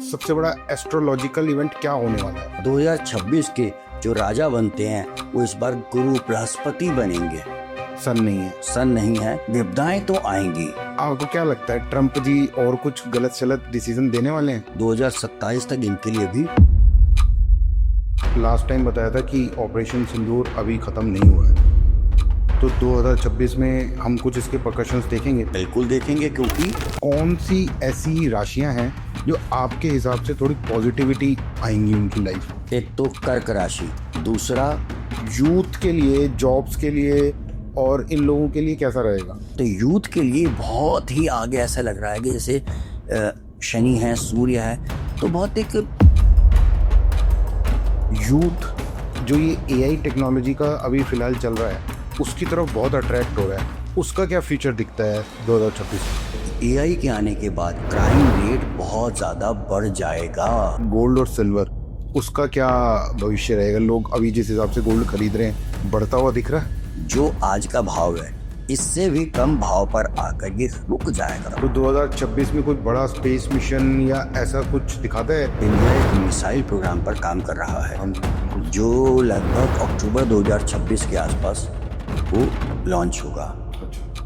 सबसे बड़ा astrological event क्या होने वाला है? 2026 के जो राजा बनते हैं वो इस बार गुरु बृहस्पति बनेंगे। सन नहीं है। सन नहीं है, विपदाएं तो आएंगी। आपको क्या लगता है ट्रम्प जी और कुछ गलत सलत डिसीजन देने वाले हैं? 2027 तक इनके लिए भी। लास्ट टाइम बताया था कि ऑपरेशन सिंदूर अभी खत्म नहीं हुआ है, तो 2026 में हम कुछ इसके प्रकर्शंस देखेंगे। बिल्कुल देखेंगे, क्योंकि कौन सी ऐसी राशियां हैं जो आपके हिसाब से थोड़ी पॉजिटिविटी आएंगी उनकी लाइफ? एक तो कर्क राशि, दूसरा यूथ के लिए, जॉब्स के लिए और इन लोगों के लिए कैसा रहेगा? तो यूथ के लिए बहुत ही आगे ऐसा लग रहा है कि जैसे शनि है, सूर्य है, तो बहुत एक यूथ जो ये एआई टेक्नोलॉजी का अभी फिलहाल चल रहा है उसकी तरफ बहुत अट्रैक्ट हो रहा है, उसका क्या फ्यूचर दिखता है 2026? एआई के आने के बाद क्राइम रेट बहुत ज्यादा बढ़ जाएगा। गोल्ड और सिल्वर, उसका क्या भविष्य रहेगा? लोग अभी जिस हिसाब से गोल्ड खरीद रहे हैं बढ़ता हुआ दिख रहा है। जो आज का भाव है इससे भी कम भाव पर आकर ये रुक जाएगा। तो 2026 में कोई बड़ा स्पेस मिशन या ऐसा कुछ दिखाता है? इंडिया एक मिसाइल प्रोग्राम पर काम कर रहा है जो लगभग अक्टूबर 2026 के आसपास वो लॉन्च होगा।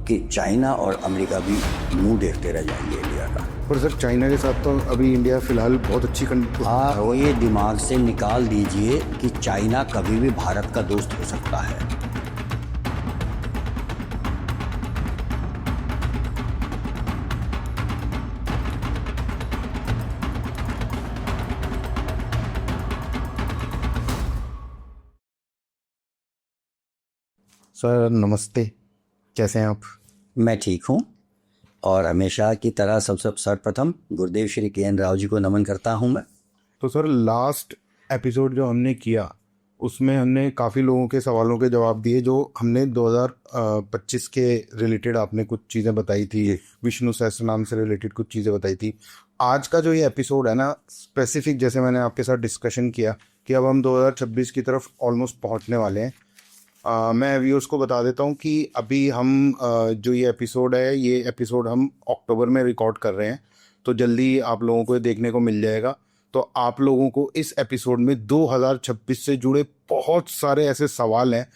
कि चाइना और अमेरिका भी मुंह देखते रह जाएंगे इंडिया का। पर सर चाइना के साथ तो अभी इंडिया फिलहाल बहुत अच्छी आप ये दिमाग से निकाल दीजिए कि चाइना कभी भी भारत का दोस्त हो सकता है। सर नमस्ते, कैसे हैं आप? मैं ठीक हूँ और हमेशा की तरह सबसे सर्वप्रथम गुरुदेव श्री के.एन. राव जी को नमन करता हूँ मैं। तो सर लास्ट एपिसोड जो हमने किया उसमें हमने काफ़ी लोगों के सवालों के जवाब दिए, जो हमने 2025 के रिलेटेड आपने कुछ चीज़ें बताई थी, विष्णु सहस्त्र नाम से रिलेटेड कुछ चीज़ें बताई थी। आज का जो ये एपिसोड है ना, स्पेसिफिक जैसे मैंने आपके साथ डिस्कशन किया कि अब हम 2026 की तरफ ऑलमोस्ट पहुंचने वाले हैं। मैं व्यूअर्स को बता देता हूं कि अभी हम जो ये एपिसोड हम अक्टूबर में रिकॉर्ड कर रहे हैं, तो जल्दी आप लोगों को ये देखने को मिल जाएगा। तो आप लोगों को इस एपिसोड में 2026 से जुड़े बहुत सारे ऐसे सवाल हैं,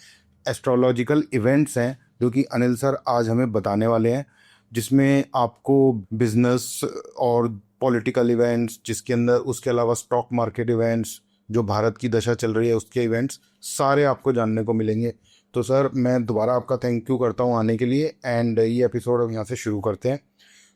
एस्ट्रोलॉजिकल इवेंट्स हैं जो कि अनिल सर आज हमें बताने वाले हैं, जिसमें आपको बिजनेस और पॉलिटिकल इवेंट्स, जिसके अंदर उसके अलावा स्टॉक मार्केट इवेंट्स, जो भारत की दशा चल रही है उसके इवेंट्स सारे आपको जानने को मिलेंगे। तो सर मैं दोबारा आपका थैंक यू करता हूँ आने के लिए, एंड ये एपिसोड हम यहाँ से शुरू करते हैं।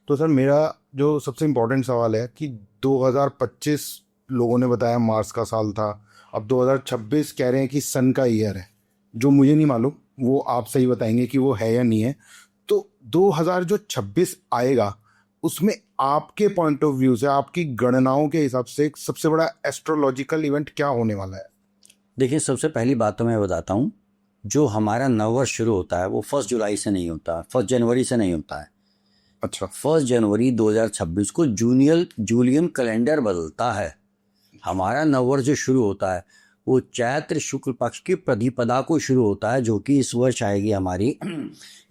तो सर मेरा जो सबसे इम्पोर्टेंट सवाल है कि 2025 लोगों ने बताया मार्स का साल था, अब 2026 कह रहे हैं कि सन का ईयर है, जो मुझे नहीं मालूम, वो आप सही बताएंगे कि वो है या नहीं है। तो 2026 आएगा उसमें आपके पॉइंट ऑफ व्यू से, आपकी गणनाओं के हिसाब से सबसे बड़ा एस्ट्रोलॉजिकल इवेंट क्या होने वाला है? देखिए, सबसे पहली बात तो मैं बताता हूँ, जो हमारा नववर्ष शुरू होता है वो 1 जुलाई से नहीं होता, 1 जनवरी से नहीं होता है। अच्छा, 1 जनवरी 2026 को जूलियन कैलेंडर बदलता है। हमारा नववर्ष जो शुरू होता है वो चैत्र शुक्ल पक्ष की प्रतिपदा को शुरू होता है, जो कि इस वर्ष आएगी हमारी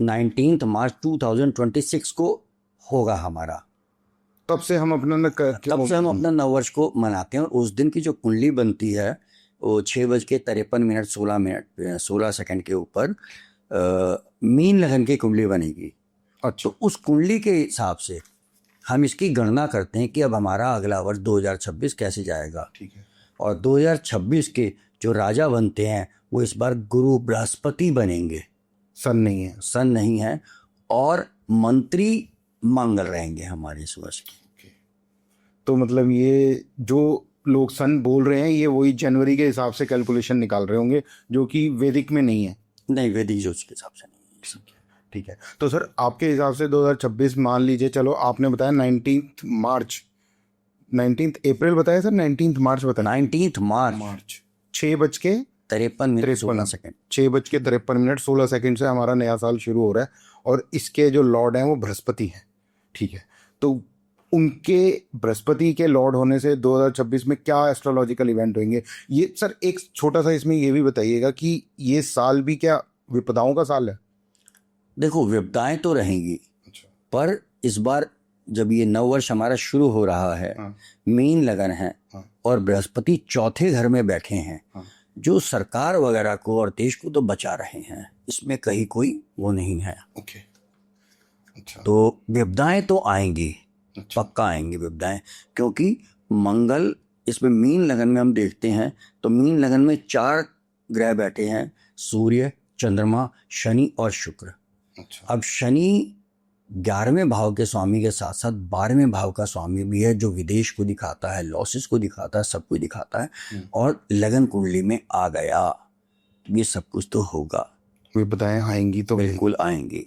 19 मार्च 2026 को होगा हमारा। तब से हम अपना नववर्ष को मनाते हैं। और उस दिन की जो कुंडली बनती है वो 6:53 16 सेकंड के ऊपर मीन लगन की कुंडली बनेगी। अच्छा, तो उस कुंडली के हिसाब से हम इसकी गणना करते हैं कि अब हमारा अगला वर्ष 2026 कैसे जाएगा। ठीक है। और 2026 के जो राजा बनते हैं वो इस बार गुरु बृहस्पति बनेंगे। सन नहीं है। सन नहीं है, और मंत्री मंगल रहेंगे हमारे इस वर्ष के। तो मतलब ये जो लोग सन बोल रहे हैं ये वही जनवरी के हिसाब से कैलकुलेशन निकाल रहे होंगे, जो कि वैदिक में नहीं है। नहीं, वैदिक ज्योतिष के हिसाब से नहीं। ठीक है। तो सर आपके हिसाब से 2026 मान लीजिए, चलो आपने बताया 19 अप्रैल बताया सर, 19 मार्च बताया। 19 मार्च 6:53 6:53 16 से हमारा नया साल शुरू हो रहा है, और इसके जो लॉर्ड हैं वो बृहस्पति हैं। ठीक है। तो उनके बृहस्पति के लॉर्ड होने से 2026 में क्या एस्ट्रोलॉजिकल इवेंट होंगे? ये सर एक छोटा सा इसमें ये भी बताइएगा कि ये साल भी क्या विपदाओं का साल है? देखो, विपदाएं तो रहेंगी, पर इस बार जब ये नववर्ष हमारा शुरू हो रहा है, हाँ। मीन लगन है हाँ। और बृहस्पति चौथे घर में बैठे हैं, हाँ। जो सरकार वगैरह को और देश को तो बचा रहे हैं, इसमें कहीं कोई वो नहीं है। ओके। अच्छा। तो विपदाएं तो आएंगी, अच्छा। पक्का आएंगी विपदाएं, क्योंकि मंगल इसमें मीन लगन में हम देखते हैं तो मीन लगन में 4 ग्रह बैठे हैं, सूर्य, चंद्रमा, शनि और शुक्र। अच्छा। अब शनि 11वें भाव के स्वामी के साथ साथ 12वें भाव का स्वामी भी है, जो विदेश को दिखाता है, लॉसेस को दिखाता है, सब कुछ दिखाता है, और लगन कुंडली में आ गया, ये सब कुछ तो होगा, विपदाएं आएंगी तो बिल्कुल आएंगी।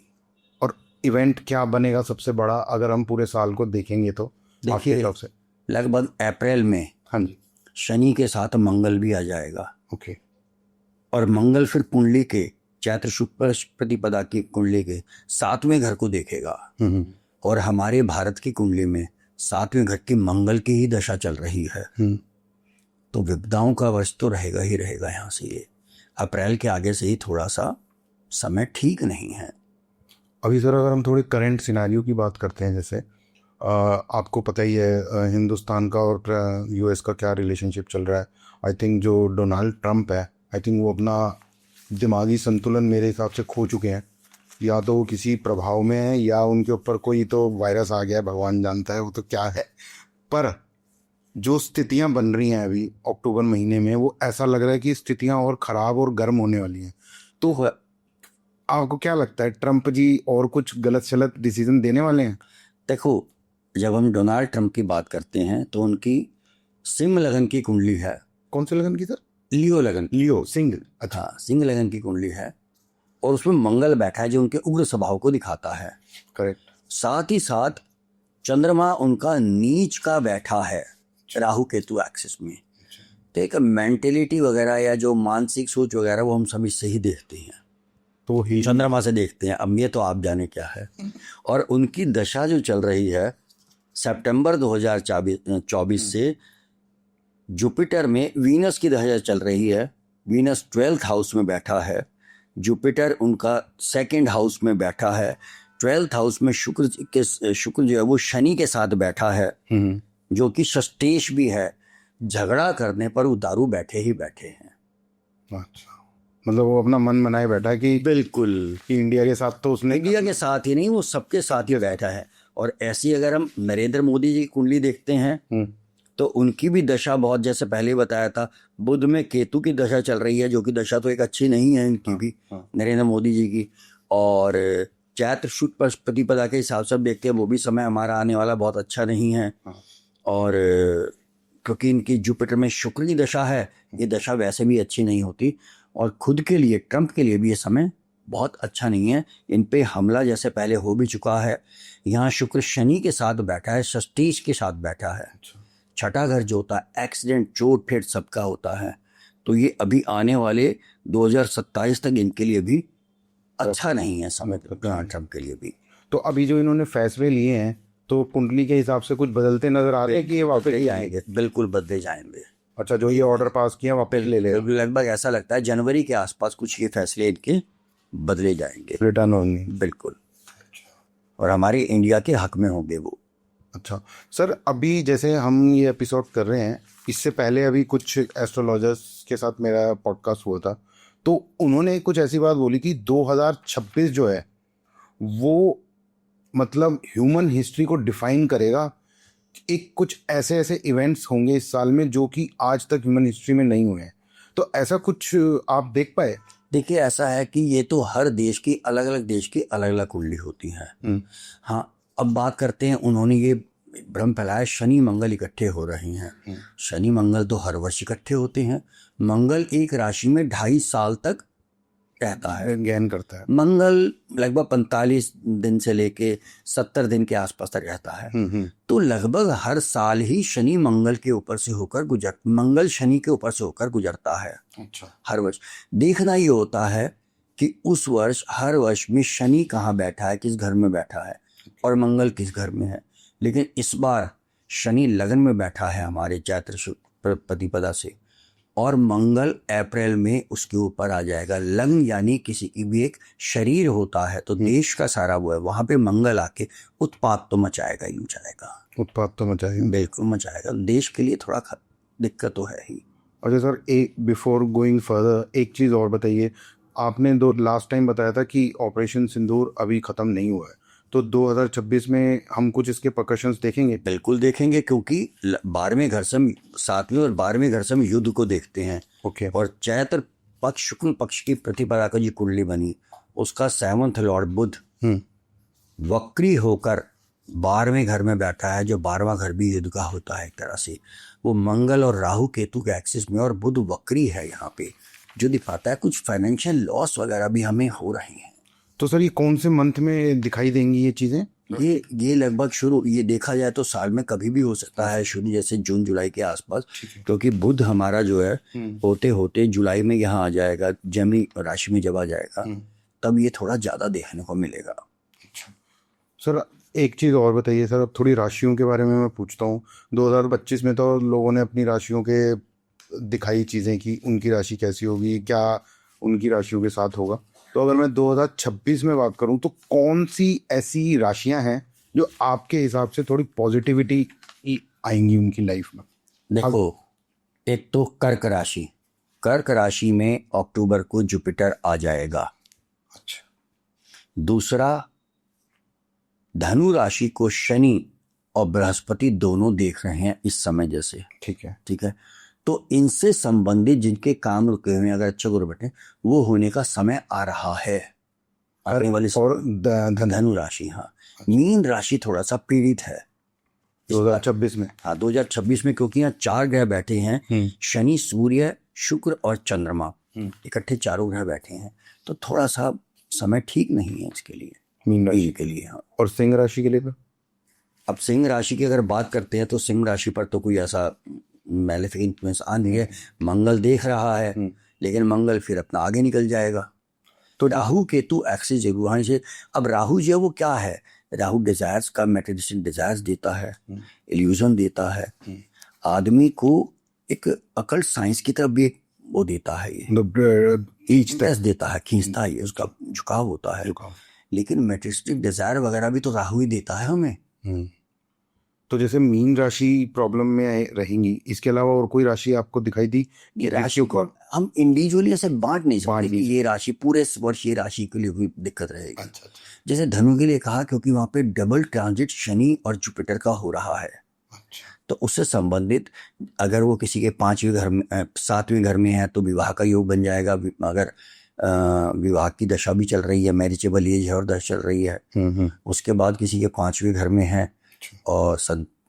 और इवेंट क्या बनेगा सबसे बड़ा, अगर हम पूरे साल को देखेंगे तो आपके देखिए, हिसाब से? लगभग अप्रैल में हाँ जी। शनि के साथ मंगल भी आ जाएगा, ओके। और मंगल फिर कुंडली के चैत्र शुक्ल प्रतिपदा की कुंडली के 7वें घर को देखेगा, और हमारे भारत की कुंडली में 7वें घर की मंगल की ही दशा चल रही है। तो विपदाओं का वर्ष तो रहेगा ही रहेगा। यहाँ से ये अप्रैल के आगे से ही थोड़ा सा समय ठीक नहीं है। अभी सर अगर हम थोड़ी करंट सिनारियो की बात करते हैं, जैसे आपको पता ही है हिंदुस्तान का और यूएस का क्या रिलेशनशिप चल रहा है। आई थिंक जो डोनाल्ड ट्रंप है, आई थिंक वो अपना दिमागी संतुलन मेरे हिसाब से खो चुके हैं, या तो वो किसी प्रभाव में है या उनके ऊपर कोई तो वायरस आ गया है, भगवान जानता है वो तो क्या है। पर जो स्थितियां बन रही हैं अभी अक्टूबर महीने में, वो ऐसा लग रहा है कि स्थितियां और ख़राब और गर्म होने वाली हैं। तो आपको क्या लगता है, ट्रंप जी और कुछ गलत सलत डिसीजन देने वाले हैं? देखो, जब हम डोनाल्ड ट्रंप की बात करते हैं तो उनकी सिंह लगन की कुंडली है। कौन से लगन की सर? लियो लगन। लियो, सिंह। अच्छा। हाँ, सिंह लगन की कुंडली है, और उसमें मंगल बैठा है जो उनके उग्र स्वभाव को दिखाता है। करेक्ट। साथ ही साथ चंद्रमा उनका नीच का बैठा है राहु केतु एक्सिस में। तो एक मेंटेलिटी वगैरह या जो मानसिक सोच वगैरह वो हम सब इससे ही देखते हैं, तो ही चंद्रमा से देखते हैं। अब ये तो आप जाने क्या है। और उनकी दशा जो चल रही है सितंबर 2024 से जुपिटर में वीनस की दशा चल रही है। वीनस 12th हाउस में बैठा है, जुपिटर उनका 2nd हाउस में बैठा है, 12th हाउस में शुक्र जो है वो शनि के साथ बैठा है, जो कि षष्टेश भी है। झगड़ा करने पर वो दारू बैठे ही बैठे हैं। अच्छा, मतलब वो अपना मन बनाए बैठा है कि बिल्कुल, कि इंडिया के साथ तो उसने इंडिया के साथ ही नहीं, वो सबके साथ ही बैठा है। और ऐसी अगर हम नरेंद्र मोदी जी की कुंडली देखते हैं तो उनकी भी दशा बहुत, जैसे पहले बताया था, बुध में केतु की दशा चल रही है, जो कि दशा तो एक अच्छी नहीं है इनकी भी, नरेंद्र मोदी जी की। और चैत्र शुक्ल प्रतिपदा के हिसाब से देखते हैं वो भी समय हमारा आने वाला बहुत अच्छा नहीं है। और क्योंकि इनकी जुपिटर में शुक्र की दशा है, ये दशा वैसे भी अच्छी नहीं होती। और खुद के लिए, ट्रंप के लिए भी ये समय बहुत अच्छा नहीं है। इन पे हमला जैसे पहले हो भी चुका है। यहाँ शुक्र शनि के साथ बैठा है, षष्टीश के साथ बैठा है। छठा घर जो होता है एक्सीडेंट, चोट फेट सबका होता है। तो ये अभी आने वाले 2027 तक इनके लिए भी अच्छा नहीं है समय, डोनाल्ड ट्रंप के लिए भी। तो अभी जो इन्होंने फैसले लिए हैं तो कुंडली के हिसाब से कुछ बदलते नजर आ रहे हैं कि ये वापस ही आएंगे? बिल्कुल बदले जाएंगे। अच्छा, जो ये ऑर्डर पास किया वापस ले ले, लगभग ऐसा लगता है जनवरी के आसपास कुछ ये फैसले इनके बदले जाएंगे, रिटर्न होंगे। बिल्कुल, और हमारी इंडिया के हक में होंगे वो। अच्छा सर, अभी जैसे हम ये एपिसोड कर रहे हैं, इससे पहले अभी कुछ एस्ट्रोलॉजर्स के साथ मेरा पॉडकास्ट हुआ था, तो उन्होंने कुछ ऐसी बात बोली कि 2026 जो है वो मतलब ह्यूमन हिस्ट्री को डिफाइन करेगा। एक कुछ ऐसे ऐसे इवेंट्स होंगे इस साल में जो कि आज तक ह्यूमन हिस्ट्री में नहीं हुए हैं। तो ऐसा कुछ आप देख पाए? देखिए, ऐसा है कि ये तो हर देश की अलग अलग देश की अलग अलग कुंडली होती है। हाँ, अब बात करते हैं, उन्होंने ये भ्रम फैलाया शनि मंगल इकट्ठे हो रहे हैं। शनि मंगल तो हर वर्ष इकट्ठे होते हैं। मंगल एक राशि में 2.5 साल तक रहता है, ज्ञान करता है। मंगल लगभग 45 दिन से लेके 70 दिन के आसपास तक रहता है। तो लगभग हर साल ही शनि मंगल के ऊपर से होकर मंगल शनि के ऊपर से होकर गुजरता है। अच्छा। हर वर्ष देखना ये होता है कि उस वर्ष हर वर्ष में शनि कहाँ बैठा है, किस घर में बैठा है, और मंगल किस घर में है। लेकिन इस बार शनि लगन में बैठा है हमारे चैत्र शुक्ल प्रतिपदा से, और मंगल अप्रैल में उसके ऊपर आ जाएगा। लंग यानी किसी की भी एक शरीर होता है, तो देश का सारा वो है, वहां पे मंगल आके उत्पात तो मचाएगा ही मचाएगा, उत्पात तो मचाएगा, बिल्कुल मचाएगा। देश के लिए थोड़ा दिक्कत तो है ही। अच्छा सर, एक बिफोर गोइंग फर्दर एक चीज़ और बताइए। आपने दो लास्ट टाइम बताया था कि ऑपरेशन सिंदूर अभी ख़त्म नहीं हुआ है, तो 2026 में हम कुछ इसके प्रकर्शंस देखेंगे? बिल्कुल देखेंगे, क्योंकि 12वें घर से हम 7वें और 12वें घर से हम युद्ध को देखते हैं। ओके। और चैत्र पक्ष शुक्ल पक्ष की प्रतिपदा का जो कुंडली बनी, उसका 7th लॉर्ड बुध वक्री होकर 12वें घर में बैठा है, जो 12वां घर भी युद्ध का होता है एक तरह से। वो मंगल और राहु केतु के एक्सिस में, और बुध वक्री है यहाँ पे, जो दिखाता है कुछ फाइनेंशियल लॉस वगैरह भी हमें हो रहे हैं। तो सर ये कौन से मंथ में दिखाई देंगी ये चीज़ें? ये लगभग शुरू, ये देखा जाए तो साल में कभी भी हो सकता है शुरू, जैसे जून जुलाई के आसपास, क्योंकि बुध हमारा जो है होते होते जुलाई में यहाँ आ जाएगा, जेमिनी राशि में जब आ जाएगा तब ये थोड़ा ज़्यादा देखने को मिलेगा। सर एक चीज़ और बताइए सर, अब थोड़ी राशियों के बारे में मैं पूछता हूँ। 2025 में तो लोगों ने अपनी राशियों के दिखाई चीज़ें कि उनकी राशि कैसी होगी, क्या उनकी राशियों के साथ होगा। तो अगर मैं 2026 में बात करूं तो कौन सी ऐसी राशियां हैं जो आपके हिसाब से थोड़ी पॉजिटिविटी आएंगी उनकी लाइफ में? देखो, एक तो कर्क राशि, कर्क राशि में अक्टूबर को जुपिटर आ जाएगा। अच्छा। दूसरा, धनु राशि को शनि और बृहस्पति दोनों देख रहे हैं इस समय जैसे। ठीक है। ठीक है, तो इनसे संबंधित जिनके काम रुके हुए हैं, अगर अच्छे गुरु बैठे, वो होने का समय आ रहा है आने वाली। और धनु राशि, हाँ, मीन राशि थोड़ा सा पीड़ित है 2026 में। हाँ, 2026 में, क्योंकि यहाँ 4 ग्रह बैठे हैं, शनि, सूर्य, शुक्र और चंद्रमा, इकट्ठे 4 ग्रह बैठे हैं, तो थोड़ा सा समय ठीक नहीं है इसके लिए, मीन राशि के लिए। हाँ, और सिंह राशि के लिए तो? अब सिंह राशि की अगर बात करते हैं तो सिंह राशि पर तो कोई ऐसा मैलेफिक इन्फ्लुएंस आ नहीं है। मंगल देख रहा है, लेकिन मंगल फिर अपना आगे निकल जाएगा। तो राहु केतु एक्सिस जरूर, वहाँ से। अब राहु जो है वो क्या है, राहु डिजायर्स का, मेटेरियलिस्टिक डिजायर्स देता है, इल्यूजन देता है, आदमी को एक अकल्ट साइंस की तरफ भी एक वो देता है, ये इंटरेस्ट देता है, खींचता है, उसका झुकाव होता है। लेकिन मेटेरियलिस्टिक डिजायर वगैरह भी तो राहु ही देता है हमें। तो जैसे मीन राशि प्रॉब्लम में रहेंगी, इसके अलावा और कोई राशि आपको दिखाई दी? ये राशि को हम इंडिविजुअली ऐसे बांट नहीं सकते कि ये राशि पूरे वर्ष ये राशि के लिए कोई दिक्कत रहेगी। अच्छा। जैसे धनु के लिए कहा, क्योंकि वहां पे डबल ट्रांजिट शनि और जुपिटर का हो रहा है। अच्छा। तो उससे संबंधित अगर वो किसी के 5वें घर में 7वें घर में है तो विवाह का योग बन जाएगा। अगर विवाह की दशा भी चल रही है, मैरिजेबल एज है और दशा चल रही है, उसके बाद किसी के 5वें घर में है और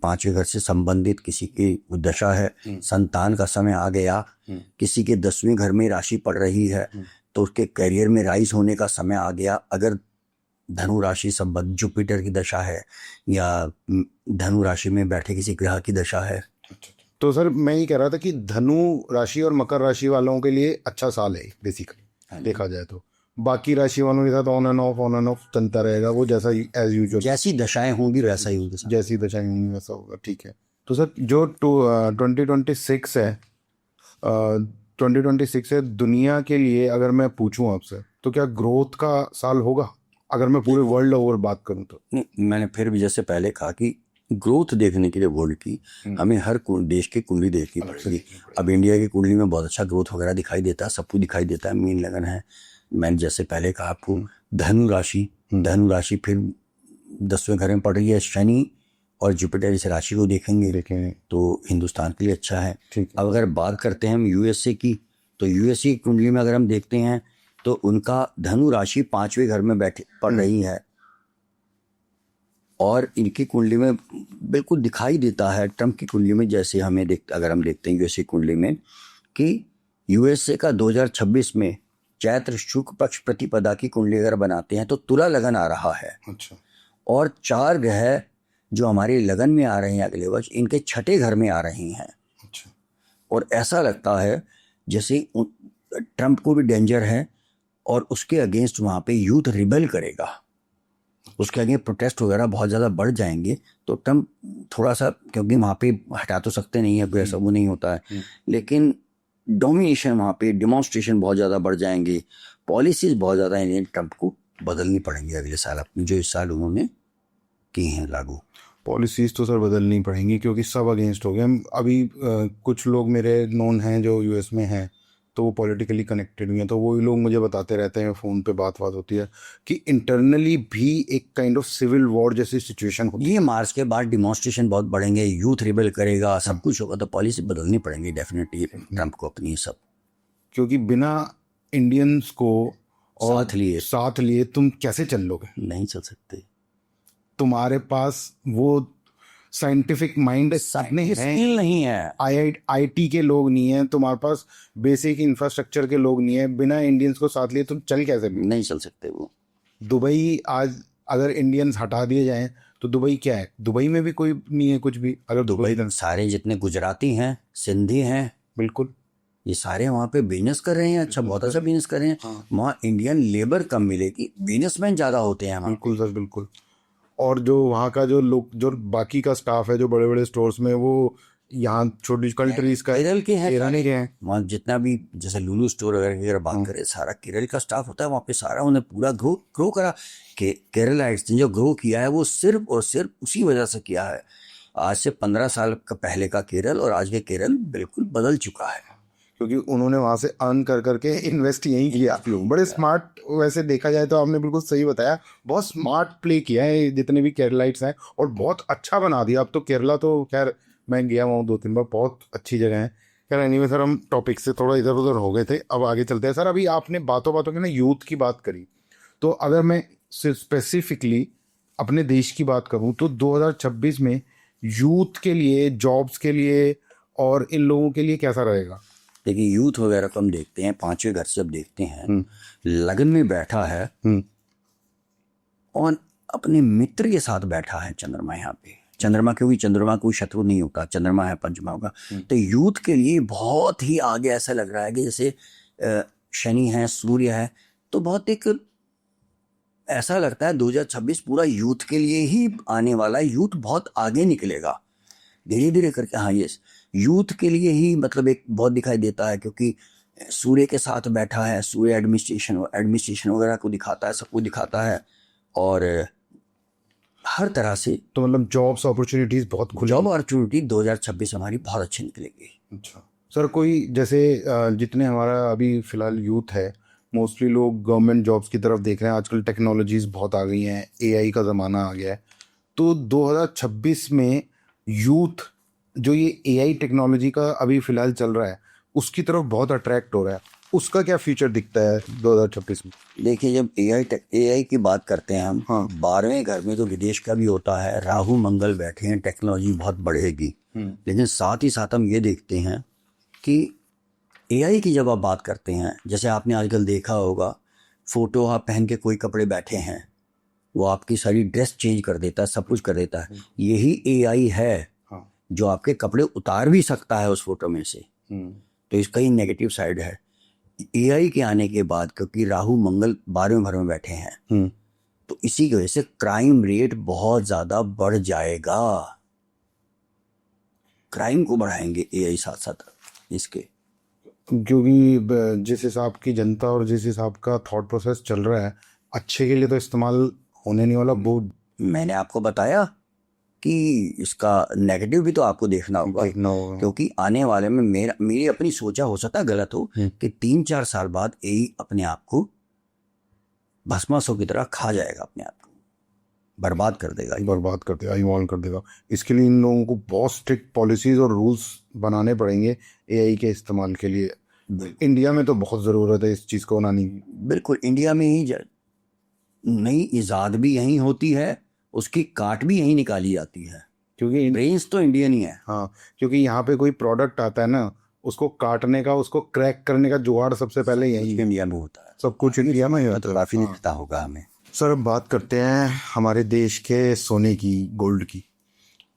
5वें घर से संबंधित किसी की दशा है, संतान का समय आ गया, किसी के 10वें घर में राशि पड़ रही है तो उसके करियर में राइज होने का समय आ गया। अगर धनु राशि संबंध जुपिटर की दशा है या धनु राशि में बैठे किसी ग्रह की दशा है। तो सर मैं ये कह रहा था कि धनु राशि और मकर राशि वालों के लिए अच्छा साल है बेसिकली, देखा जाए तो। बाकी राशि वालों के साथ ऑन एंड ऑफ चलता रहेगा, वो जैसा एज यूजुअल, जैसी दशाएं होंगी वैसा ही होगा, जैसी दशाएं होंगी वैसा होगा। ठीक है। तो सर जो 2026 है, 2026 है दुनिया के लिए, अगर मैं पूछूं आपसे तो क्या ग्रोथ का साल होगा अगर मैं पूरे वर्ल्ड ओवर बात करूं तो? नहीं, मैंने फिर भी जैसे पहले कहा कि ग्रोथ देखने के लिए वर्ल्ड की हमें हर देश की कुंडली देखनी पड़ेगी। अब इंडिया की कुंडली में बहुत अच्छा ग्रोथ वगैरह दिखाई देता है, सबको दिखाई देता है, मीन लगन है। मैंने जैसे पहले कहा आपको, धनु राशि फिर 10वें घर में पड़ रही है, शनि और जुपिटर इस राशि को देखेंगे तो हिंदुस्तान के लिए अच्छा है। अब अगर बात करते हैं हम यूएसए की, तो यूएसए की कुंडली में अगर हम देखते हैं तो उनका धनु राशि 5वें घर में बैठे पड़ रही है और इनकी कुंडली में बिल्कुल दिखाई देता है ट्रम्प की कुंडली में, जैसे हमें अगर हम देखते हैं यूएसए कुंडली में कि यूएसए का 2026 में चैत्र शुक्ल पक्ष प्रतिपदा की कुंडली अगर बनाते हैं तो तुला लगन आ रहा है। अच्छा। और 4 ग्रह जो हमारे लगन में आ रहे हैं अगले वर्ष, इनके 6ठे घर में आ रहे हैं। अच्छा। और ऐसा लगता है जैसे ट्रम्प को भी डेंजर है और उसके अगेंस्ट वहाँ पे यूथ रिबेल करेगा, उसके अगेंस्ट प्रोटेस्ट वगैरह बहुत ज़्यादा बढ़ जाएंगे। तो ट्रम्प थोड़ा सा, क्योंकि वहाँ पे हटा तो सकते नहीं है, कोई ऐसा वो नहीं होता है, लेकिन डोमिनेशन, वहाँ पे डिमॉन्स्ट्रेशन बहुत ज़्यादा बढ़ जाएंगे, पॉलिसीज बहुत ज़्यादा इंडियन ट्रम्प को बदलनी पड़ेंगी अगले साल, अपनी जो इस साल उन्होंने की हैं लागू। पॉलिसीज़ तो सर बदलनी पड़ेंगी क्योंकि सब अगेंस्ट हो गए। हम अभी कुछ लोग मेरे नोन हैं जो यूएस में हैं, तो वो पॉलिटिकली कनेक्टेड हुए हैं, तो वो लोग मुझे बताते रहते हैं, फ़ोन पे बात होती है कि इंटरनली भी एक काइंड ऑफ सिविल वॉर जैसी सिचुएशन होती है। ये मार्च के बाद डिमॉन्स्ट्रेशन बहुत बढ़ेंगे, यूथ रिबेल करेगा, सब कुछ होगा, तो पॉलिसी बदलनी पड़ेंगी डेफिनेटली ट्रम्प को अपनी सब। क्योंकि बिना इंडियंस को और साथ लिए लिए तुम कैसे चल लोगे? नहीं चल सकते। तुम्हारे पास वो साइंटिफिक माइंड स्किल नहीं है, आईटी के लोग नहीं है, तुम्हारे पास बेसिक इंफ्रास्ट्रक्चर के लोग नहीं है। बिना इंडियंस को साथ लिए तुम चल कैसे? नहीं चल सकते वो। दुबई आज अगर इंडियंस हटा दिए जाएं तो दुबई क्या है? दुबई में भी कोई नहीं है कुछ भी। अगर दुबई में सारे जितने गुजराती हैं, सिंधी हैं, बिल्कुल, ये सारे वहाँ पे बिजनेस कर रहे हैं, अच्छा बहुत अच्छा बिजनेस कर रहे हैं। वहाँ इंडियन लेबर कम मिलेगी, बिजनेसमैन ज़्यादा होते हैं वहाँ। बिल्कुल सर, बिल्कुल। और जो वहाँ का जो लोग, जो बाकी का स्टाफ है जो बड़े बड़े स्टोर्स में, वो यहाँ छोटी कंट्रीज का, केरल के हैं, केरल के हैं। वहाँ जितना भी जैसे लुलु स्टोर वगैरह की अगर बात करें, सारा केरल का स्टाफ होता है वहाँ पे, सारा उन्हें पूरा ग्रो करा। केरलाइट्स ने जो ग्रो किया है वो सिर्फ और सिर्फ उसी वजह से किया है। आज से 15 साल का पहले का केरल और आज के केरल बिल्कुल बदल चुका है, क्योंकि उन्होंने वहाँ से अर्न कर करके इन्वेस्ट यहीं किया। बड़े स्मार्ट, वैसे देखा जाए तो आपने बिल्कुल सही बताया, बहुत स्मार्ट प्ले किया है जितने भी केरलाइट्स हैं, और बहुत अच्छा बना दिया। अब तो केरला तो खैर मैं गया हुआ हूँ 2-3 बार, बहुत अच्छी जगह है। खैर एनीवे सर, हम टॉपिक से थोड़ा इधर उधर हो गए थे, अब आगे चलते हैं। सर अभी आपने बातों बातों में ना यूथ की बात करी, तो अगर मैं स्पेसिफिकली अपने देश की बात करूँ तो 2026 में यूथ के लिए, जॉब्स के लिए और इन लोगों के लिए कैसा रहेगा? देखिए यूथ वगैरह को हम देखते हैं, पांचवें घर से जब देखते हैं, लगन में बैठा है और अपने मित्र के साथ बैठा है चंद्रमा यहाँ पे। चंद्रमा, क्योंकि चंद्रमा कोई शत्रु नहीं होता, चंद्रमा है पंचमा का। तो यूथ के लिए बहुत ही आगे ऐसा लग रहा है कि जैसे शनि है, सूर्य है, तो बहुत एक ऐसा लगता है 2026 पूरा यूथ के लिए ही आने वाला है। यूथ बहुत आगे निकलेगा धीरे धीरे करके। हाँ, ये यूथ के लिए ही मतलब एक बहुत दिखाई देता है, क्योंकि सूर्य के साथ बैठा है, सूर्य एडमिनिस्ट्रेशन वगैरह को दिखाता है, सबको दिखाता है, और हर तरह से तो मतलब जॉब्स अपॉर्चुनिटीज बहुत खुल, जॉब अपॉर्चुनिटी 2026 हमारी बहुत अच्छी निकलेगी। अच्छा सर, कोई जैसे जितने हमारा अभी फिलहाल यूथ है, मोस्टली लोग गवर्नमेंट जॉब्स की तरफ देख रहे हैं। आजकल टेक्नोलॉजीज बहुत आ गई हैं, एआई का ज़माना आ गया है, तो 2026 में यूथ जो ये एआई टेक्नोलॉजी का अभी फिलहाल चल रहा है उसकी तरफ बहुत अट्रैक्ट हो रहा है, उसका क्या फ्यूचर दिखता है 2026 में? देखिए, जब एआई की बात करते हैं हम, 12वें घर में तो विदेश का भी होता है, राहु मंगल बैठे हैं, टेक्नोलॉजी बहुत बढ़ेगी। लेकिन साथ ही साथ हम ये देखते हैं कि एआई की जब आप बात करते हैं, जैसे आपने आजकल देखा होगा, फोटो आप पहन के कोई कपड़े बैठे हैं, वो आपकी सारी ड्रेस चेंज कर देता है, सब कुछ कर देता है। यही एआई है जो आपके कपड़े उतार भी सकता है उस फोटो में से। तो इसका ही नेगेटिव साइड है। एआई के आने के बाद, क्योंकि राहु मंगल 12वें घर में बैठे हैं, तो इसी की वजह से क्राइम रेट बहुत ज्यादा बढ़ जाएगा। क्राइम को बढ़ाएंगे एआई साथ साथ इसके, क्योंकि जिस हिसाब की जनता और जिस हिसाब का थॉट प्रोसेस चल रहा है, अच्छे के लिए तो इस्तेमाल होने नहीं वाला। वो मैंने आपको बताया कि इसका नेगेटिव भी तो आपको देखना होगा, क्योंकि आने वाले में मेरी अपनी सोचा, हो सकता है गलत हो, कि 3-4 साल बाद एआई अपने आप को भस्मासुर की तरह खा जाएगा, अपने आप को बर्बाद कर देगा, इवॉल्व कर देगा। इसके लिए इन लोगों को बहुत स्ट्रिक्ट पॉलिसीज और रूल्स बनाने पड़ेंगे एआई के इस्तेमाल के लिए। इंडिया में तो बहुत ज़रूरत है इस चीज़ को बनाने की। बिल्कुल, इंडिया में ही नई ईजाद भी यहीं होती है, उसकी काट भी यहीं निकाली जाती है, क्योंकि ब्रेन्स तो इंडियन ही है। हाँ, क्योंकि यहाँ पे कोई प्रोडक्ट आता है ना, उसको काटने का, उसको क्रैक करने का जुगाड़ सबसे पहले यही इंडिया में होता है। सब कुछ इंडिया में ही होता है। तो काफ़ी दिखता होगा हमें। सर अब बात करते हैं हमारे देश के सोने की, गोल्ड की।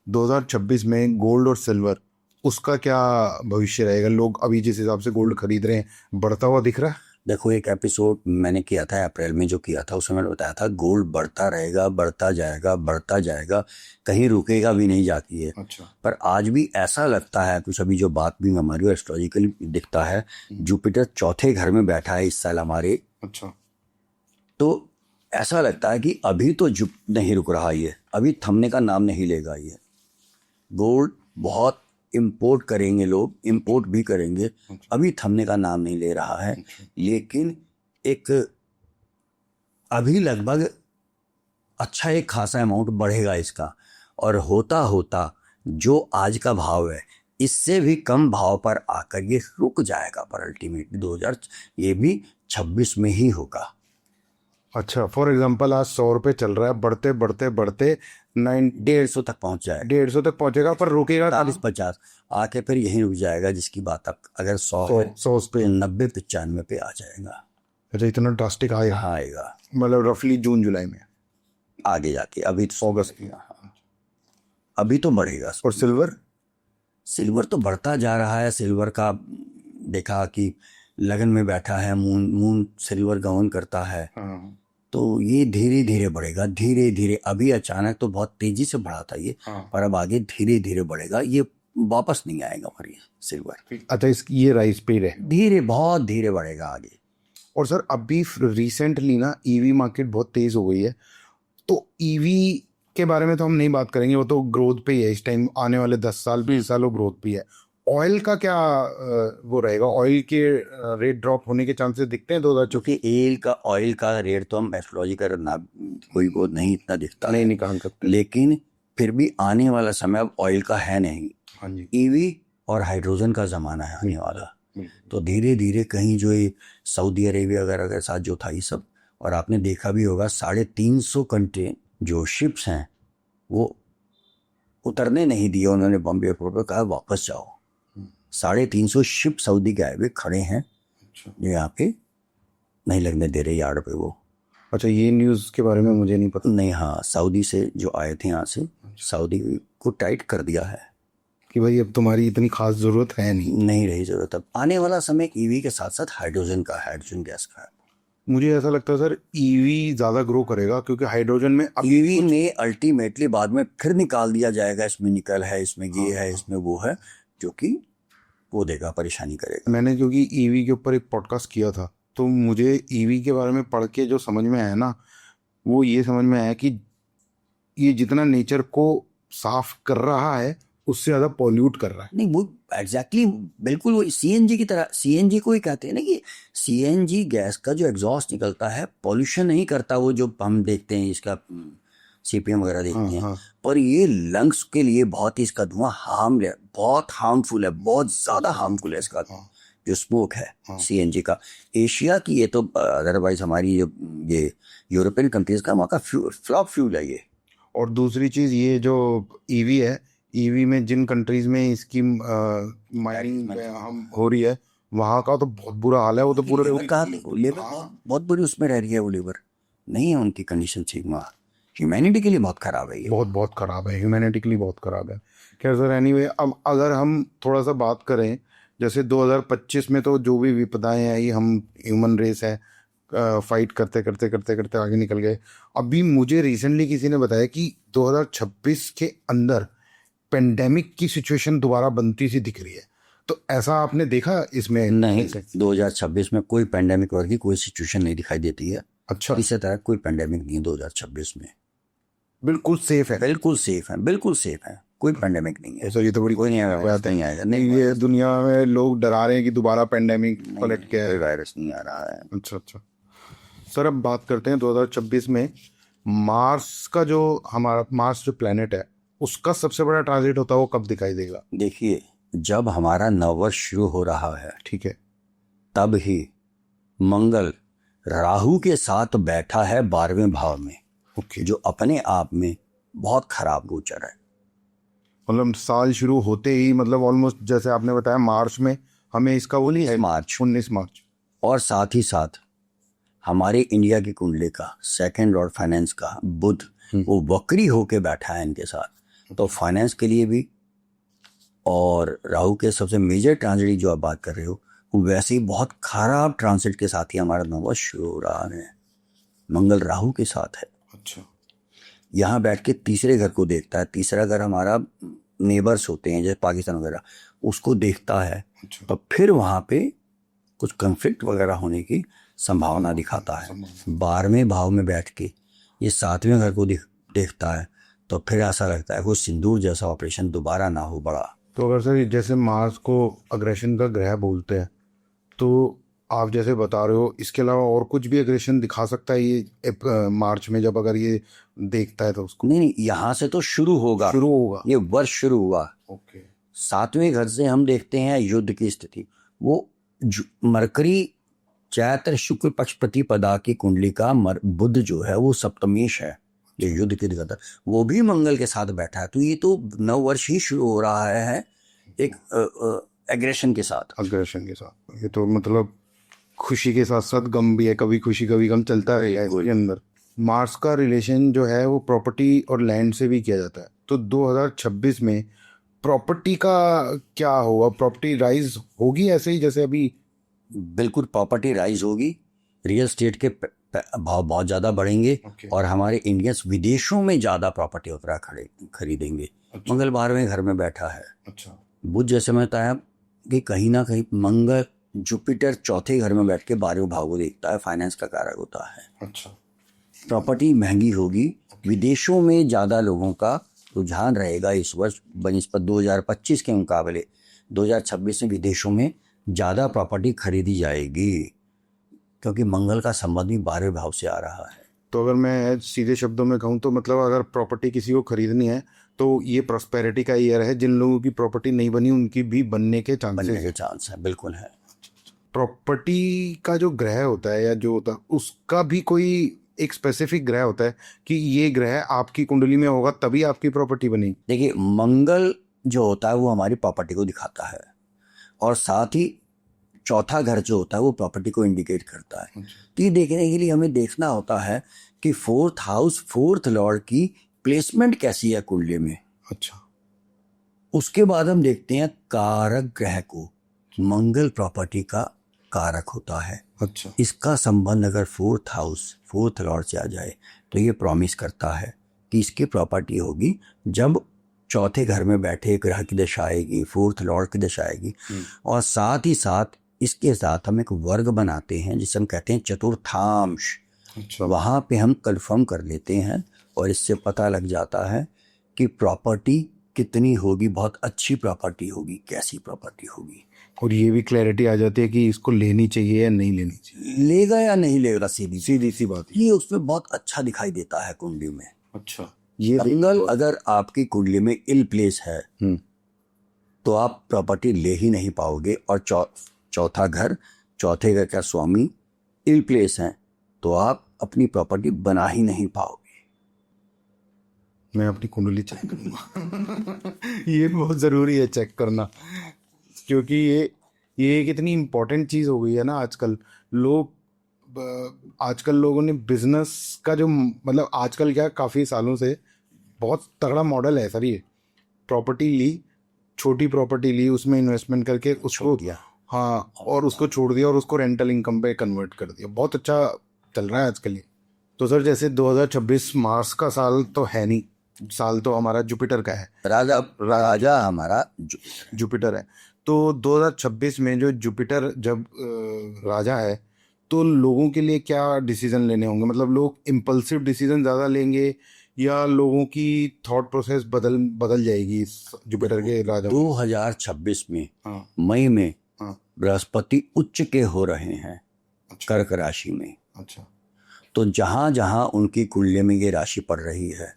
2026 में गोल्ड और सिल्वर, उसका क्या भविष्य रहेगा? लोग अभी जिस हिसाब से गोल्ड खरीद रहे हैं, बढ़ता हुआ दिख रहा है? देखो एक एपिसोड मैंने किया था अप्रैल में, जो किया था उसमें मैंने बताया था गोल्ड बढ़ता रहेगा, बढ़ता जाएगा, बढ़ता जाएगा, कहीं रुकेगा भी नहीं जाती है। अच्छा। पर आज भी ऐसा लगता है कुछ, अभी जो बात भी हमारी एस्ट्रोलॉजिकली दिखता है, जुपिटर चौथे घर में बैठा है इस साल हमारे, अच्छा। तो ऐसा लगता है कि अभी तो जुप नहीं रुक रहा ये, अभी थमने का नाम नहीं लेगा ये। गोल्ड बहुत इंपोर्ट करेंगे लोग, इंपोर्ट भी करेंगे, अभी थमने का नाम नहीं ले रहा है। लेकिन एक अभी लगभग अच्छा एक खासा अमाउंट बढ़ेगा इसका, और होता होता जो आज का भाव है इससे भी कम भाव पर आकर ये रुक जाएगा, पर अल्टीमेटली 2000 ये भी 26 में ही होगा। अच्छा, फॉर एग्जांपल आज 100 रुपये चल रहा है, बढ़ते बढ़ते बढ़ते 150 तक पहुंच जाएगा, 150 तक पहुंचेगा, पर रुकेगा 40-50 आके फिर यहीं रुक जाएगा, जिसकी बात आप अगर 100 है 100 पे 90-95 पे आ जाएगा। अच्छा, इतना ड्रास्टिक आएगा? हाँ आएगा, मतलब रफली जून जुलाई में आगे जाके, अभी तो अगस्त में। अभी तो बढ़ेगा। और सिल्वर? सिल्वर तो बढ़ता जा रहा है। सिल्वर का देखा कि लगन में बैठा है, मून सिल्वर गवर्न करता है, हाँ। तो ये धीरे धीरे बढ़ेगा, धीरे धीरे। अभी अचानक तो बहुत तेजी से बढ़ा था ये, हाँ। पर अब आगे धीरे धीरे बढ़ेगा, ये वापस नहीं आएगा पर ये सिल्वर। अच्छा, ये राइस पे है, धीरे बहुत धीरे बढ़ेगा आगे। और सर अभी रिसेंटली ना ईवी मार्केट बहुत तेज हो गई है, तो ईवी के बारे में तो हम नहीं बात करेंगे, वो तो ग्रोथ पे ही है इस टाइम, आने वाले 10 साल 20 साल वो ग्रोथ पे ही है। ऑयल का क्या वो रहेगा? ऑयल के रेट ड्रॉप होने के चांसेस दिखते हैं 2024? क्योंकि ऑयल का रेट तो हम एस्ट्रोलॉजी का ना कोई को नहीं इतना दिखता नहीं है, निकाल सकते, लेकिन फिर भी आने वाला समय अब ऑयल का है नहीं। हाँ जी। ईवी और हाइड्रोजन का जमाना है आने वाला। तो धीरे धीरे कहीं जो ये सऊदी अरेबिया वगैरह के साथ जो था ये सब, और आपने देखा भी होगा 350 कंट्री जो शिप्स हैं वो उतरने नहीं दिए उन्होंने, बॉम्बे एयरपोर्ट पर कहा वापस जाओ। 350 शिप सऊदी के आए हुए खड़े हैं, जो यहाँ पे नहीं लगने दे रहे यार्ड पे वो। अच्छा, ये न्यूज़ के बारे में मुझे नहीं पता। नहीं, हाँ, सऊदी से जो आए थे यहाँ से, सऊदी को टाइट कर दिया है कि भाई अब तुम्हारी इतनी खास जरूरत है नहीं रही जरूरत। अब आने वाला समय ईवी के साथ साथ हाइड्रोजन गैस का है। मुझे ऐसा लगता है सर ईवी ज़्यादा ग्रो करेगा, क्योंकि हाइड्रोजन में ईवी में अल्टीमेटली बाद में फिर निकाल दिया जाएगा, इसमें निकल है, इसमें ये है, इसमें वो है, जो कि वो देगा, परेशानी करेगा। मैंने क्योंकि ईवी के ऊपर एक पॉडकास्ट किया था, तो मुझे ईवी के बारे में पढ़ के जो समझ में आया ना, वो ये समझ में आया कि ये जितना नेचर को साफ कर रहा है उससे ज़्यादा पॉल्यूट कर रहा है। नहीं, वो एग्जैक्टली बिल्कुल वो सीएनजी की तरह, सीएनजी को ही कहते हैं ना कि सीएनजी गैस का जो एग्जॉस्ट निकलता है पॉल्यूशन नहीं करता, वो जो हम देखते हैं इसका सीपीएम वगैरह देखते हैं, पर ये लंग्स के लिए बहुत ही इसका धुआं बहुत हार्मफुल है, बहुत ज़्यादा हार्मफुल है इसका जो स्मोक है सीएनजी का। एशिया की ये तो अदरवाइज हमारी ये यूरोपियन कंट्रीज का वहाँ का फ्लॉप फ्यूल है ये। और दूसरी चीज़ ये जो ईवी है, ईवी में जिन कंट्रीज में इसकी माइनिंग हम हो रही है, वहाँ का तो बहुत बुरा हाल है। वो तो पूरे लेबर बहुत बुरी उसमें रह रही है, वो लेबर नहीं है, उनकी कंडीशन ठीक वहाँ ह्यूमैनिटी के लिए बहुत ख़राब है ये, बहुत ख़राब है, ह्यूमैनिटी के लिए बहुत ख़राब है। खैर सर, एनीवे, अब अगर हम थोड़ा सा बात करें, जैसे 2025 में तो जो भी विपदाएं आई, हम ह्यूमन रेस है, फाइट करते करते करते करते आगे निकल गए। अभी मुझे रिसेंटली किसी ने बताया कि 2026 के अंदर पेंडेमिक की सिचुएशन दोबारा बनती सी दिख रही है, तो ऐसा आपने देखा इसमें? नहीं, 2026 में कोई पेंडेमिक वर्गी कोई सिचुएशन नहीं दिखाई देती है। अच्छा, इसी तरह कोई पेंडेमिक नहीं है 2026 में, बिल्कुल सेफ है, बिल्कुल सेफ है, बिल्कुल सेफ है, कोई पेंडेमिक नहीं है। सर ये तो बड़ी कोई नहीं आएगा, नहीं, ये दुनिया में लोग डरा रहे हैं कि दोबारा पेंडेमिक पलट के कोई वायरस नहीं आ रहा है। अच्छा सर, अब बात करते हैं 2026 में मार्स का, जो हमारा मार्स जो प्लेनेट है उसका सबसे बड़ा ट्रांजिट होता है, वो कब दिखाई देगा? देखिए, जब हमारा नववर्ष शुरू हो रहा है, ठीक है, तब ही मंगल राहु के साथ बैठा है 12वें भाव में, ओके, जो अपने आप में बहुत खराब गोचर है। मतलब साल शुरू होते ही, मतलब ऑलमोस्ट जैसे आपने बताया मार्च में हमें इसका 19 मार्च, और साथ ही साथ हमारे इंडिया की कुंडली का सेकंड लॉर्ड फाइनेंस का बुध, वो वक्री होके बैठा है इनके साथ, तो फाइनेंस के लिए भी, और राहु के सबसे मेजर ट्रांजिट जो आप बात कर रहे हो वैसे ही बहुत खराब ट्रांसिट के साथ ही हमारा नववर्ष शुरू हो रहा है। मंगल राहु के साथ है। अच्छा। यहाँ बैठ के तीसरे घर को देखता है। तीसरा घर हमारा नेबर्स होते हैं जैसे पाकिस्तान वगैरह, उसको देखता है। अच्छा। तो फिर वहाँ पे कुछ कंफ्लिक्ट वगैरह होने की संभावना दिखाता है। 12वें भाव में बैठ के ये 7वें घर को देखता है, तो फिर ऐसा लगता है कोई सिंदूर जैसा ऑपरेशन दोबारा ना हो बड़ा। तो अगर सर जैसे मार्स को अग्रेशन का ग्रह बोलते हैं, तो आप जैसे बता रहे हो, इसके अलावा और कुछ भी अग्रेशन दिखा सकता है ये मार्च में, जब अगर ये देखता है तो उसको? नहीं, यहाँ से तो शुरू होगा, ये वर्ष शुरू हुआ। ओके। 7वें घर से हम देखते हैं युद्ध की स्थिति। वो मरकरी चैत्र शुक्ल पक्ष प्रतिपदा की कुंडली का बुध जो है वो सप्तमेश है, ये युद्ध की दिखाता है। वो भी मंगल के साथ बैठा है, तो ये तो नव वर्ष ही शुरू हो रहा है एक एग्रेशन के साथ। अग्रेशन के साथ। ये तो मतलब खुशी के साथ साथ गम भी है, कभी खुशी कभी गम चलता रहेगा इसके अंदर। मार्स का रिलेशन जो है वो प्रॉपर्टी और लैंड से भी किया जाता है। तो 2026 में प्रॉपर्टी का क्या होगा? प्रॉपर्टी राइज होगी ऐसे ही जैसे अभी? बिल्कुल, प्रॉपर्टी राइज होगी। रियल स्टेट के भाव बहुत ज़्यादा बढ़ेंगे। और हमारे इंडियंस विदेशों में ज़्यादा प्रॉपर्टी वगैरह खरीदेंगे। मंगल 12वें घर में बैठा है। अच्छा। बुध जैसे मैं बताया कि कहीं ना कहीं मंगल जुपिटर चौथे घर में बैठ के 12वें भाव को देखता है, फाइनेंस का कारक होता है। अच्छा। प्रॉपर्टी महंगी होगी। विदेशों में ज़्यादा लोगों का रुझान रहेगा इस वर्ष बनस्पत 2025 के मुकाबले। 2026 में विदेशों में ज़्यादा प्रॉपर्टी खरीदी जाएगी, क्योंकि मंगल का संबंध भी 12वें भाव से आ रहा है। तो अगर मैं सीधे शब्दों में कहूँ तो मतलब अगर प्रॉपर्टी किसी को खरीदनी है तो ये प्रॉस्पेरिटी का ईयर है। जिन लोगों की प्रॉपर्टी नहीं बनी उनकी भी बनने के चांस है। बिल्कुल है। प्रॉपर्टी का जो ग्रह होता है या जो होता है उसका भी कोई एक स्पेसिफिक ग्रह होता है कि ये ग्रह आपकी कुंडली में होगा तभी आपकी प्रॉपर्टी बनेगी? देखिए, मंगल जो होता है वो हमारी प्रॉपर्टी को दिखाता है, और साथ ही चौथा घर जो होता है वो प्रॉपर्टी को इंडिकेट करता है। तो ये देखने के लिए हमें देखना होता है कि 4th हाउस 4th लॉर्ड की प्लेसमेंट कैसी है कुंडली में। अच्छा। उसके बाद हम देखते हैं कारक ग्रह को। मंगल प्रॉपर्टी का कारक होता है। अच्छा। इसका संबंध अगर 4th हाउस 4th लॉर्ड से आ जाए तो ये प्रॉमिस करता है कि इसकी प्रॉपर्टी होगी जब चौथे घर में बैठे ग्रह की दशा आएगी, 4th लॉर्ड की दशा आएगी। और साथ ही साथ इसके साथ हम एक वर्ग बनाते हैं जिसे हम कहते हैं चतुर्थांश। अच्छा। वहाँ पे हम कंफर्म कर लेते हैं और इससे पता लग जाता है कि प्रॉपर्टी कितनी होगी, बहुत अच्छी प्रॉपर्टी होगी, कैसी प्रॉपर्टी होगी। और ये भी क्लैरिटी आ जाती है कि इसको लेनी चाहिए या नहीं लेनी चाहिए, लेगा या नहीं लेगा, सीधी सी बात। ये उसमें बहुत अच्छा दिखाई देता है कुंडली में। अच्छा। ये मंगल अगर आपकी कुंडली में इल प्लेस है तो आप प्रॉपर्टी ले ही नहीं पाओगे। और चौथा घर, चौथे घर का स्वामी इल प्लेस है तो आप अपनी प्रॉपर्टी बना ही नहीं पाओगे। मैं अपनी कुंडली चेक करूंगा। ये बहुत ज़रूरी है चेक करना, क्योंकि ये एक इतनी इम्पोर्टेंट चीज़ हो गई है ना आजकल। आजकल लोगों ने बिजनेस का जो मतलब आजकल क्या काफ़ी सालों से बहुत तगड़ा मॉडल है सर। ये प्रॉपर्टी ली, छोटी प्रॉपर्टी ली, उसमें इन्वेस्टमेंट करके उसको दिया, हाँ, और उसको छोड़ दिया और उसको रेंटल इनकम पे कन्वर्ट कर दिया। बहुत अच्छा चल रहा है आजकल ये। तो सर जैसे 2026 मार्स का साल तो है नहीं, साल तो हमारा जुपिटर का है। राजा हमारा जुपिटर है। तो 2026 में जो जुपिटर जब राजा है तो लोगों के लिए क्या डिसीजन लेने होंगे? मतलब लोग इम्पल्सिव डिसीजन ज़्यादा लेंगे या लोगों की थॉट प्रोसेस बदल जाएगी इस जुपिटर के राजा? 2026 में मई में बृहस्पति उच्च के हो रहे हैं। अच्छा। कर्क राशि में। अच्छा। तो जहां जहां उनकी कुंडली में ये राशि पड़ रही है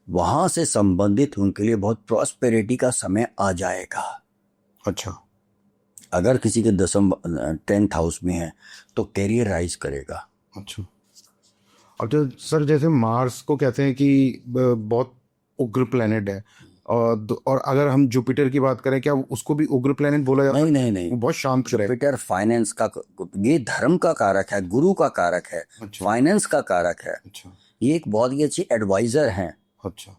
वहां से संबंधित उनके लिए बहुत प्रॉस्पेरिटी का समय आ जाएगा। अच्छा। अगर किसी के 10th हाउस में है तो कैरियर राइज करेगा। अच्छा। अब जो सर जैसे मार्स को कहते हैं कि बहुत उग्र प्लेनेट है, और अगर हम जुपिटर की बात करें क्या उसको भी उग्र प्लेनेट बोला जाता है? नहीं, वो बहुत शांत है। जुपिटर फाइनेंस का, ये धर्म का कारक है, गुरु का कारक है। अच्छा। फाइनेंस का कारक है। अच्छा। ये एक बहुत ही अच्छी एडवाइजर हैं। अच्छा।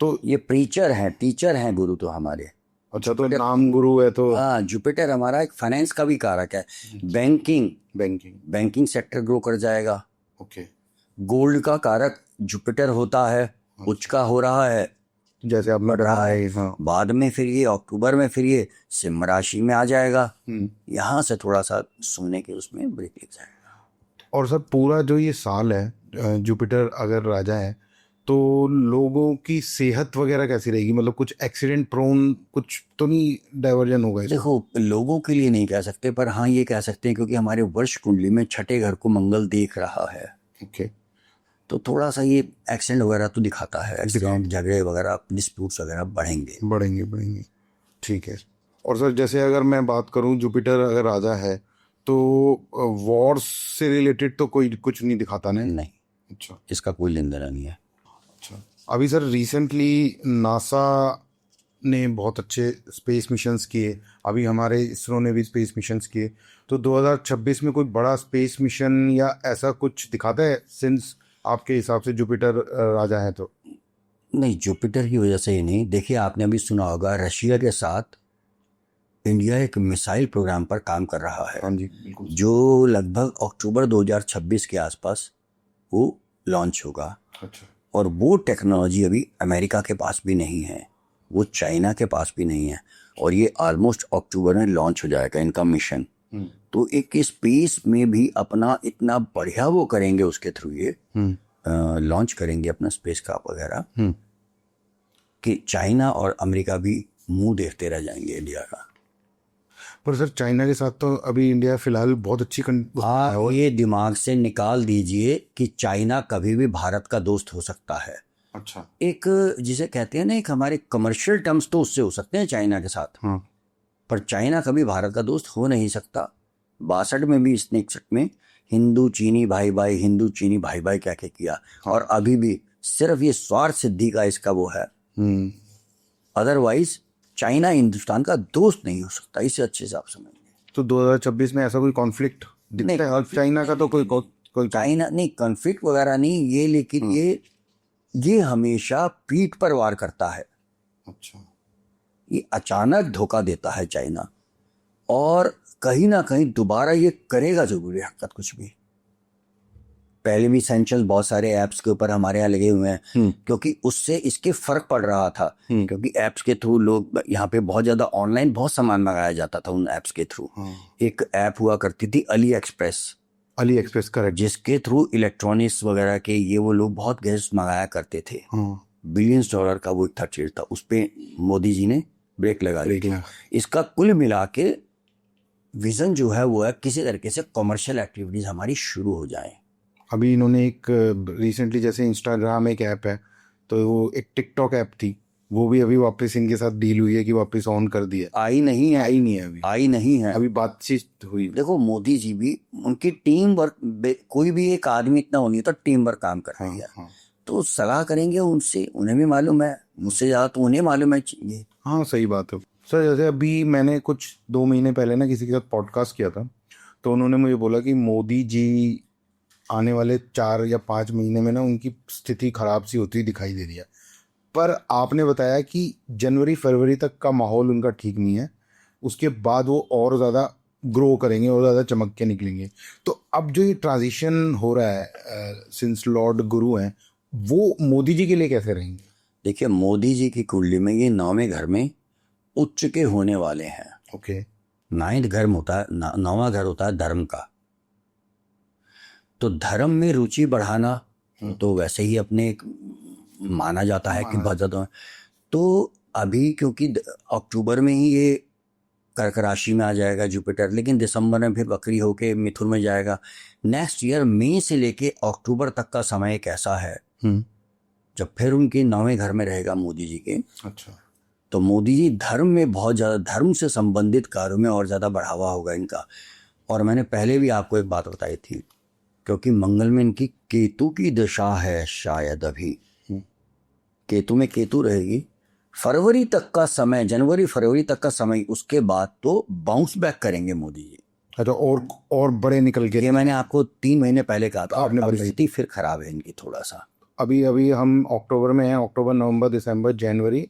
तो ये प्रीचर हैं, टीचर हैं गुरु तो हमारे। अच्छा, तो नाम गुरु है तो हाँ, जुपिटर हमारा एक फाइनेंस का भी कारक है। बैंकिंग बैंकिंग सेक्टर ग्रो कर जाएगा। ओके। गोल्ड का कारक जुपिटर होता है, उच्च का हो रहा है, जैसे आपने बढ़ रहा बताया है। हाँ। बाद में फिर ये अक्टूबर में फिर ये सिंह राशि में आ जाएगा। यहाँ से थोड़ा सा सोने के उसमें ब्रेक लग जाएगा। और सर पूरा जो ये साल है जुपिटर अगर राजा है तो लोगों की सेहत वगैरह कैसी रहेगी? मतलब कुछ एक्सीडेंट प्रोन कुछ तो नहीं डाइवर्जन होगा इसमें? देखो, लोगों के लिए नहीं कह सकते, पर हाँ ये कह सकते हैं क्योंकि हमारे वर्ष कुंडली में छठे घर को मंगल देख रहा है, ओके। तो थोड़ा सा ये एक्सीडेंट वगैरह तो दिखाता है। एक्सीडेंट, झगड़े वगैरह, डिस्प्यूट्स वगैरह बढ़ेंगे। ठीक है। और सर जैसे अगर मैं बात करूं जुपिटर अगर राजा है तो वॉर्स से रिलेटेड तो कोई कुछ नहीं दिखाता ना? नहीं, अच्छा इसका कोई लेन देन नहीं है। अच्छा। अभी सर रिसेंटली नासा ने बहुत अच्छे स्पेस मिशंस किए, अभी हमारे इसरो ने भी स्पेस मिशंस किए, तो 2026 में कोई बड़ा स्पेस मिशन या ऐसा कुछ दिखाता है सिंस आपके हिसाब से जुपिटर राजा है तो? नहीं, जुपिटर की वजह से ही नहीं। देखिए, आपने अभी सुना होगा रशिया के साथ इंडिया एक मिसाइल प्रोग्राम पर काम कर रहा है। हाँ जी बिल्कुल। जो लगभग अक्टूबर 2026 के आसपास वो लॉन्च होगा। अच्छा। और वो टेक्नोलॉजी अभी अमेरिका के पास भी नहीं है, वो चाइना के पास भी नहीं है, और ये ऑलमोस्ट अक्टूबर में लॉन्च हो जाएगा इनका मिशन। तो एक स्पेस में भी अपना इतना बढ़िया वो करेंगे, उसके थ्रू ये लॉन्च करेंगे अपना स्पेस का वगैरह, कि चाइना और अमेरिका भी मुंह देखते रह जाएंगे इंडिया का। पर सर चाइना के साथ तो अभी इंडिया फिलहाल बहुत अच्छी आप ये दिमाग से निकाल दीजिए कि चाइना कभी भी भारत का दोस्त हो सकता है। अच्छा। एक जिसे कहते हैं ना, एक हमारे कमर्शियल टर्म्स तो उससे हो सकते हैं चाइना के साथ, हाँ। पर चाइना कभी भारत का दोस्त हो नहीं सकता। 62 में भी इसने 61 में हिंदू चीनी भाई भाई, हिंदू चीनी भाई भाई क्या क्या किया। और अभी भी सिर्फ ये स्वार्थ सिद्धि का इसका वो है, अदरवाइज चाइना हिंदुस्तान का दोस्त नहीं हो सकता। इसे अच्छे से आप समझिए। तो 2026 में ऐसा कोई कॉन्फ्लिक्ट दिखता है? और चाइना का तो कोई चाइना नहीं, कॉन्फ्लिक्ट वगैरह नहीं ये, लेकिन ये हमेशा पीठ पर वार करता है। अच्छा। ये अचानक धोखा देता है चाइना, और कहीं ना कहीं दोबारा ये करेगा जरूर हरकत कुछ भी। पहले भी सैंक्शन बहुत सारे ऐप्स के ऊपर हमारे यहाँ लगे हुए हैं, क्योंकि उससे इसके फर्क पड़ रहा था। क्योंकि ऐप्स के थ्रू लोग यहाँ पे बहुत ज्यादा ऑनलाइन बहुत सामान मंगाया जाता था उन ऐप्स के थ्रू। एक ऐप हुआ करती थी अली एक्सप्रेस, करेक्ट, जिसके थ्रू इलेक्ट्रॉनिक्स वगैरह के ये वो लोग बहुत गैस मंगाया करते थे। बिलियंस डॉलर का वो एक था चीज था, उस पर मोदी जी ने ब्रेक लगा दी। इसका कुल मिला के विजन जो है वो है किसी तरीके से कमर्शियल एक्टिविटीज हमारी शुरू हो जाए। अभी इन्होंने एक रिसेंटली जैसे इंस्टाग्राम एक ऐप है, तो वो एक टिकटॉक ऐप थी, वो भी अभी वापस इनके साथ डील हुई है कि वापस ऑन कर दिया। आई नहीं है अभी बातचीत हुई। देखो, मोदी जी भी, उनकी टीम वर्क, कोई भी एक आदमी इतना हो नहीं तो टीम वर्क काम कर रही है। तो सलाह करेंगे उनसे, उन्हें भी मालूम है, मुझसे ज्यादा तो उन्हें मालूम है ये। हाँ सही बात है सर। जैसे अभी मैंने कुछ 2 महीने पहले ना किसी के साथ पॉडकास्ट किया था, तो उन्होंने मुझे बोला कि मोदी जी आने वाले 4 या 5 महीने में ना उनकी स्थिति खराब सी होती दिखाई दे रही है। पर आपने बताया कि जनवरी फरवरी तक का माहौल उनका ठीक नहीं है, उसके बाद वो और ज़्यादा ग्रो करेंगे और ज़्यादा चमक के निकलेंगे। तो अब जो ये ट्रांजिशन हो रहा है सिंस लॉर्ड गुरु हैं, वो मोदी जी के लिए कैसे रहेंगे? देखिए, मोदी जी की कुंडली में ये 9वें घर में उच्च के होने वाले हैं। ओके। 9th घर होता है, 9वां घर होता है धर्म का। तो धर्म में रुचि बढ़ाना तो वैसे ही अपने माना जाता है कि बहुत ज्यादा। तो अभी क्योंकि अक्टूबर में ही ये कर्क राशि में आ जाएगा जुपिटर, लेकिन दिसंबर में फिर वक्री होके मिथुन में जाएगा। नेक्स्ट ईयर मई से लेके अक्टूबर तक का समय एक ऐसा है जब फिर उनके 9वें घर में रहेगा मोदी जी के। अच्छा। तो मोदी जी धर्म में बहुत ज़्यादा, धर्म से संबंधित कार्यों में और ज़्यादा बढ़ावा होगा इनका। और मैंने पहले भी आपको एक बात बताई थी, क्योंकि मंगल में इनकी केतु की दशा है शायद अभी, केतु में केतु रहेगी फरवरी तक का समय, जनवरी फरवरी तक का समय। उसके बाद तो बाउंस बैक करेंगे मोदी जी। अच्छा, और बड़े निकल के। ये मैंने आपको 3 महीने पहले कहा था, आपने अब स्थिति फिर खराब है इनकी थोड़ा सा। अभी हम अक्टूबर में हैं, अक्टूबर नवंबर दिसंबर जनवरी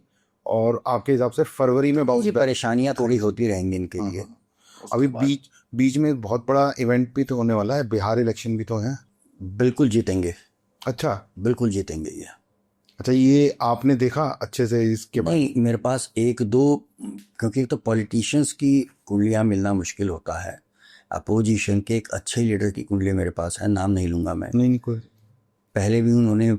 और आपके हिसाब से फरवरी में जी, परेशानियां थोड़ी होती रहेंगी इनके लिए। अभी बीच बीच में बहुत बड़ा इवेंट भी तो होने वाला है, बिहार इलेक्शन भी तो है। बिल्कुल जीतेंगे, अच्छा बिल्कुल जीतेंगे ये। अच्छा, ये आपने देखा अच्छे से इसके बाद? नहीं, मेरे पास एक दो, क्योंकि तो पॉलिटिशियंस की कुंडलियां मिलना मुश्किल होता है। अपोजिशन के एक अच्छे लीडर की कुंडली मेरे पास है, नाम नहीं लूंगा मैं। नहीं कोई। पहले भी उन्होंने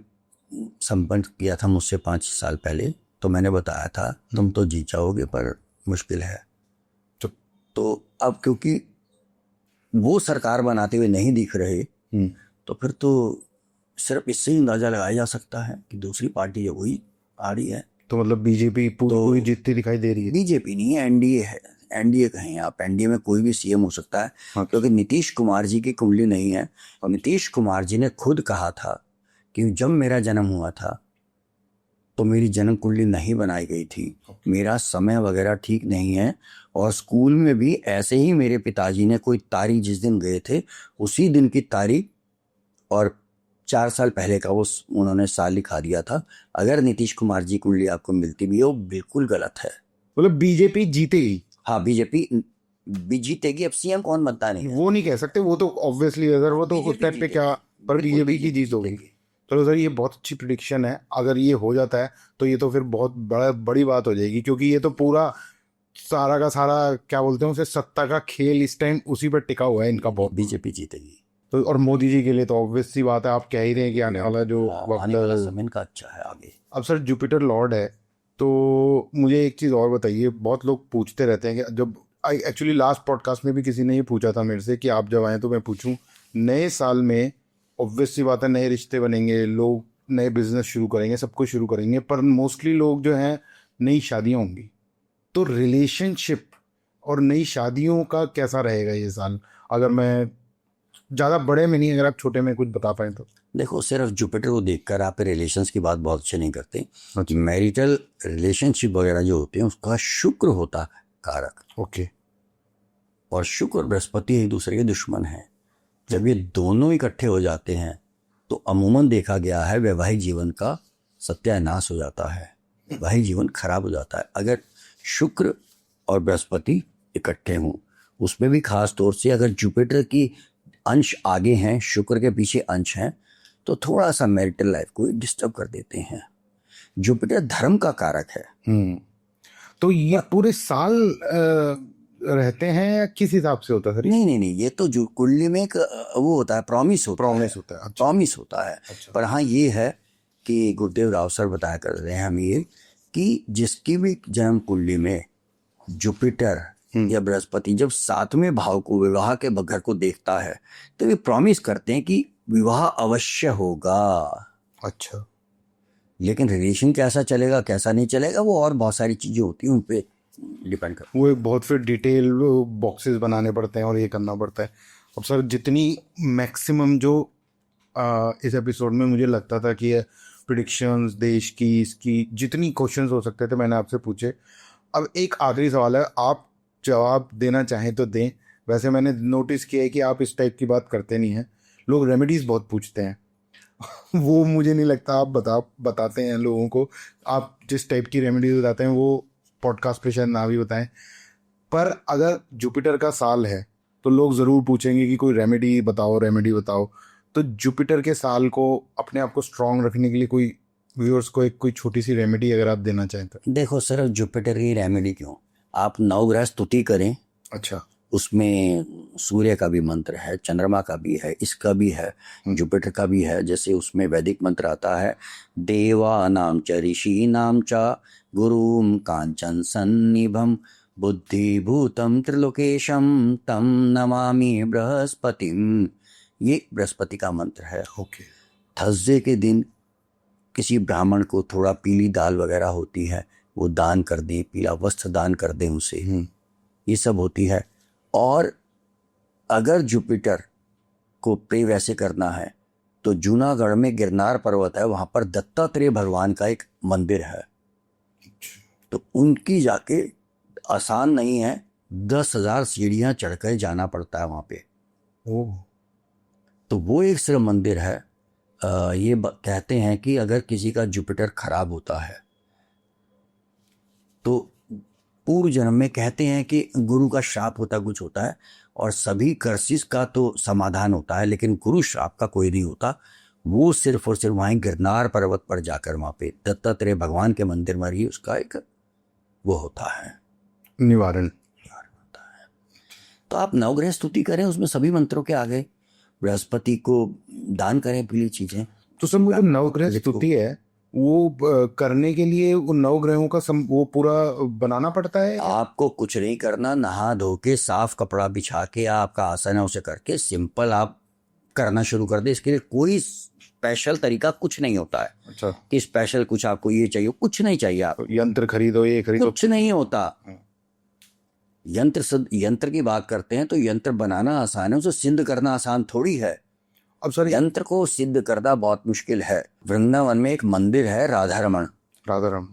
संपर्क किया था मुझसे 5 साल पहले, तो मैंने बताया था तुम तो जीत जाओगे पर मुश्किल है। तो तो अब क्योंकि वो सरकार बनाते हुए नहीं दिख रहे, तो फिर तो सिर्फ इससे ही अंदाजा लगाया जा सकता है कि दूसरी पार्टी जो वही आ रही है। तो मतलब बीजेपी पूरी जीतती दिखाई दे रही है? बीजेपी नहीं है, एनडीए है। एनडीए कहें आप, एनडीए में कोई भी सीएम हो सकता है। हाँ। क्योंकि नीतीश कुमार जी की कुंडली नहीं है, और नीतीश कुमार जी ने खुद कहा था कि जब मेरा जन्म हुआ था तो मेरी जन्म कुंडली नहीं बनाई गई थी, मेरा समय वगैरह ठीक नहीं है। और स्कूल में भी ऐसे ही मेरे पिताजी ने कोई तारीख जिस दिन गए थे उसी दिन की तारीख और 4 साल पहले का वो उन्होंने साल लिखा दिया था। अगर नीतीश कुमार जी कुंडली आपको मिलती भी है वो बिल्कुल गलत है। मतलब बीजेपी जीतेगी? हाँ, बीजेपी भी जीतेगी। अब सीएम कौन बनता नहीं है, वो नहीं कह सकते, वो तो ऑब्वियसली अगर वो तो उस टाइम पे क्या, पर बीजेपी की जीत होगी। चलो सर, ये बहुत अच्छी प्रिडिक्शन है। अगर ये हो जाता है तो ये तो फिर बहुत बड़ी बात हो जाएगी, क्योंकि ये तो पूरा सारा का सारा क्या बोलते हैं उसे, सत्ता का खेल इस टाइम उसी पर टिका हुआ है इनका बहुत। बीजेपी जीतेगी। तो और मोदी जी के लिए तो ऑब्वियस सी बात है, आप कह ही रहे हैं कि आने वाला जो आने वाला समय इनका अच्छा है आगे। अब सर जुपिटर लॉर्ड है, तो मुझे एक चीज़ और बताइए। बहुत लोग पूछते रहते हैं कि जब एक्चुअली लास्ट पॉडकास्ट में भी किसी ने ये पूछा था मेरे से कि आप जब आए तो मैं पूछूं, नए साल में ऑब्वियस सी बात है नए रिश्ते बनेंगे, लोग नए बिजनेस शुरू करेंगे, सब कुछ शुरू करेंगे, पर मोस्टली लोग जो हैं नई शादियां होंगी। तो रिलेशनशिप और नई शादियों का कैसा रहेगा ये साल? अगर मैं ज़्यादा बड़े में नहीं, अगर आप छोटे में कुछ बता पाएँ तो। देखो, सिर्फ जुपिटर को देखकर आप रिलेशंस की बात बहुत अच्छे नहीं करते। मैरिटल रिलेशनशिप वगैरह जो होते हैं उसका शुक्र होता है कारक। ओके। और शुक्र और बृहस्पति एक दूसरे के दुश्मन हैं। जब ये दोनों इकट्ठे हो जाते हैं तो अमूमन देखा गया है वैवाहिक जीवन का सत्यानाश हो जाता है, वैवाहिक जीवन खराब हो जाता है। अगर शुक्र और बृहस्पति इकट्ठे हों, उसमें भी खास तौर से अगर जुपिटर की अंश आगे हैं, शुक्र के पीछे अंश हैं, तो थोड़ा सा मैरिटल लाइफ को डिस्टर्ब कर देते हैं। जुपिटर धर्म का कारक है। तो ये पूरे साल रहते हैं या किस हिसाब से होता है सर? नहीं, ये तो जो कुंडली में एक वो होता है, प्रॉमिस होता है। अच्छा। प्रॉमिस होता है। अच्छा। पर हाँ, ये है कि गुरुदेव राव सर बताया कर रहे हैं हम ये कि जिसकी भी जन्म कुंडली में जुपिटर या बृहस्पति जब 7वें भाव को, विवाह के घर को देखता है, तो वे प्रॉमिस करते हैं कि विवाह अवश्य होगा। अच्छा। लेकिन रिलेशन कैसा चलेगा कैसा नहीं चलेगा वो और बहुत सारी चीजें होती हैं, उन पे डिपेंड करता वो एक बहुत फिर डिटेल बॉक्सेस बनाने पड़ते हैं और ये करना पड़ता है। अब सर जितनी मैक्सिमम जो इस एपिसोड में मुझे लगता था कि प्रिडिक्शंस देश की, इसकी जितनी क्वेश्चंस हो सकते थे मैंने आपसे पूछे। अब एक आखिरी सवाल है, आप जवाब देना चाहें तो दें। वैसे मैंने नोटिस किया है कि आप इस टाइप की बात करते नहीं हैं, लोग रेमेडीज़ बहुत पूछते हैं वो मुझे नहीं लगता आप बताते हैं लोगों को। आप जिस टाइप की रेमेडीज बताते हैं वो पॉडकास्ट पे शायद ना भी बताएं, पर अगर जुपिटर का साल है तो लोग ज़रूर पूछेंगे कि कोई रेमेडी बताओ। तो जुपिटर के साल को अपने आप को स्ट्रांग रखने के लिए कोई व्यूअर्स को कोई छोटी सी रेमेडी अगर आप देना चाहें तो। देखो, सिर्फ जुपिटर की रेमेडी क्यों, आप नवग्रह स्तुति करें। अच्छा। उसमें सूर्य का भी मंत्र है, चंद्रमा का भी है, इसका भी है, जुपिटर का भी है। जैसे उसमें वैदिक मंत्र आता है, देवानां च ऋषीणां च गुरुं कांचन सन्निभं बुद्धिभूतं त्रिलोकेशं तम नमामि बृहस्पतिम। ये बृहस्पति का मंत्र है। ओके। थर्सडे के दिन किसी ब्राह्मण को थोड़ा पीली दाल वगैरह होती है वो दान कर दें, पीला वस्त्र दान कर दें उसे, ये सब होती है। और अगर जुपिटर को प्रे वैसे करना है तो जूनागढ़ में गिरनार पर्वत है, वहां पर दत्तात्रेय भगवान का एक मंदिर है, तो उनकी जाके, आसान नहीं है, 10,000 सीढ़ियां चढ़कर जाना पड़ता है वहां पे। तो वो एक सिर्फ मंदिर है। ये कहते हैं कि अगर किसी का जुपिटर खराब होता है तो पूर्व जन्म में कहते हैं कि गुरु का श्राप होता कुछ होता है, और सभी कर्सिस का तो समाधान होता है, लेकिन गुरु श्राप का कोई नहीं होता। वो सिर्फ और सिर्फ वहीं गिरनार पर्वत पर जाकर वहाँ पे दत्तात्रेय भगवान के मंदिर में ही उसका एक वो होता है, निवारण। तो आप नवग्रह स्तुति करें, उसमें सभी मंत्रों के आगे बृहस्पति को दान करें पीली चीजें। तो सर, वो जो नवग्रह स्तुति है वो करने के लिए वो नवग्रहों का वो पूरा बनाना पड़ता है? आपको कुछ नहीं करना, नहा धो के साफ कपड़ा बिछा के आपका आसन है उसे करके सिंपल आप करना शुरू कर दे। इसके लिए कोई स्पेशल तरीका कुछ नहीं होता है। अच्छा, कि स्पेशल कुछ आपको ये चाहिए, कुछ नहीं चाहिए। आप यंत्र खरीदो, ये खरीदो, कुछ नहीं होता। यंत्र की बात करते हैं तो यंत्र बनाना आसान है, उसे सिद्ध करना आसान थोड़ी है। अब सर, यंत्र को सिद्ध करना बहुत मुश्किल है। वृंदावन में एक मंदिर है राधा रमन,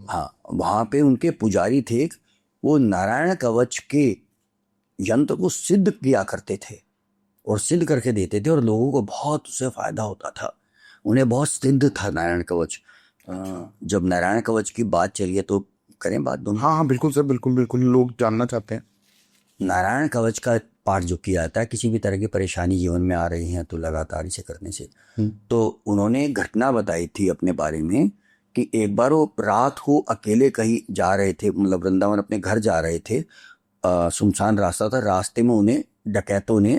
हाँ, वहां पे उनके पुजारी थे, वो नारायण कवच के यंत्र को सिद्ध किया करते थे और सिद्ध करके देते थे, और लोगों को बहुत उससे फायदा होता था। उन्हें बहुत सिद्ध था नारायण कवच। जब नारायण कवच की बात चली है तो करें बात दोनों। हाँ हाँ बिल्कुल सर, बिल्कुल बिल्कुल, लोग जानना चाहते हैं। नारायण कवच का पाठ जो किया जाता है, किसी भी तरह की परेशानी जीवन में आ रही है तो लगातार इसे करने से। तो उन्होंने एक घटना बताई थी अपने बारे में कि एक बार वो रात को अकेले कहीं जा रहे थे, मतलब वृंदावन अपने घर जा रहे थे, सुनसान रास्ता था, रास्ते में उन्हें डकैतों ने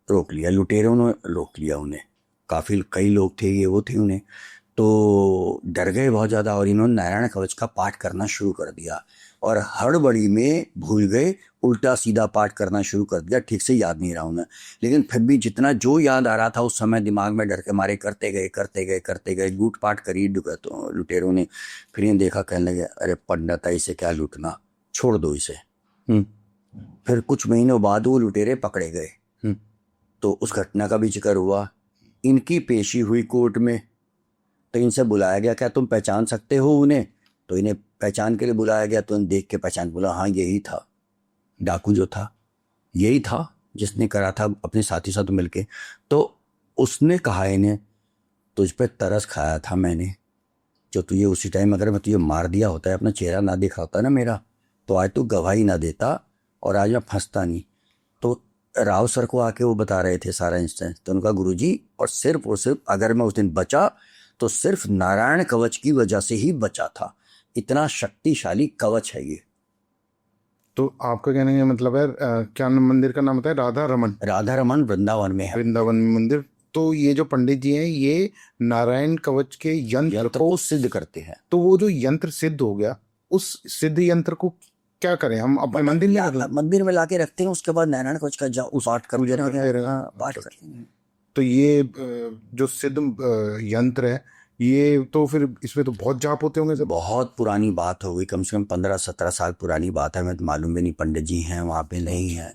रोक लिया, लुटेरों ने रोक लिया उन्हें। काफ़ी कई लोग थे, ये वो थे, उन्हें तो डर गए बहुत ज़्यादा, और इन्होंने नारायण कवच का पाठ करना शुरू कर दिया, और हड़बड़ी में भूल गए, उल्टा सीधा पाठ करना शुरू कर दिया। ठीक से याद नहीं रहा उन्हें, लेकिन फिर भी जितना जो याद आ रहा था उस समय दिमाग में डर के मारे करते गए। लूट पाट करी तो लुटेरों ने। फिर ये देखा, कहने लगे अरे पंडित, इसे क्या लूटना, छोड़ दो इसे। फिर कुछ महीनों बाद वो लुटेरे पकड़े गए। तो उस घटना का भी जिक्र हुआ। इनकी पेशी हुई कोर्ट में, तो इनसे बुलाया गया, क्या तुम पहचान सकते हो उन्हें? तो इन्हें पहचान के लिए बुलाया गया, तो इन्हें देख के पहचान, बोला हाँ यही था डाकू, जो था यही था जिसने करा था अपने साथी साथ मिलके। तो उसने कहा इन्हें, तुझ पे तरस खाया था मैंने, जो तुझे उसी टाइम, अगर मैं तुझे मार दिया होता है, अपना चेहरा ना दिखा होता ना मेरा, तो आज तू गवाही ना देता और आज मैं फंसता नहीं। तो राव सर को आके वो बता रहे थे सारा इंस्टेंस। तो उनका गुरुजी, और सिर्फ अगर मैं उस दिन बचा तो सिर्फ नारायण कवच की वजह से ही बचा था। इतना शक्तिशाली कवच है ये। तो आपका कहने का मतलब है, क्या मंदिर का नाम होता है? राधा रमन वृंदावन में है, वृंदावन में मंदिर। तो ये जो पंडित जी हैं, ये नारायण कवच के यंत्र को सिद्ध करते हैं। तो वो जो यंत्र सिद्ध हो गया, उस सिद्ध यंत्र को क्या करें हम? अपने मंदिर में लाके रखते हैं, उसके बाद नारायण कवच का पाठ पाठ करते हैं। तो ये जो सिद्ध यंत्र है, ये तो फिर इसमें तो बहुत जाप होते होंगे सर? बहुत पुरानी बात हो गई, कम से कम 15-17 साल पुरानी बात है। मैं तो मालूम भी नहीं, पंडित जी हैं वहाँ पे नहीं है।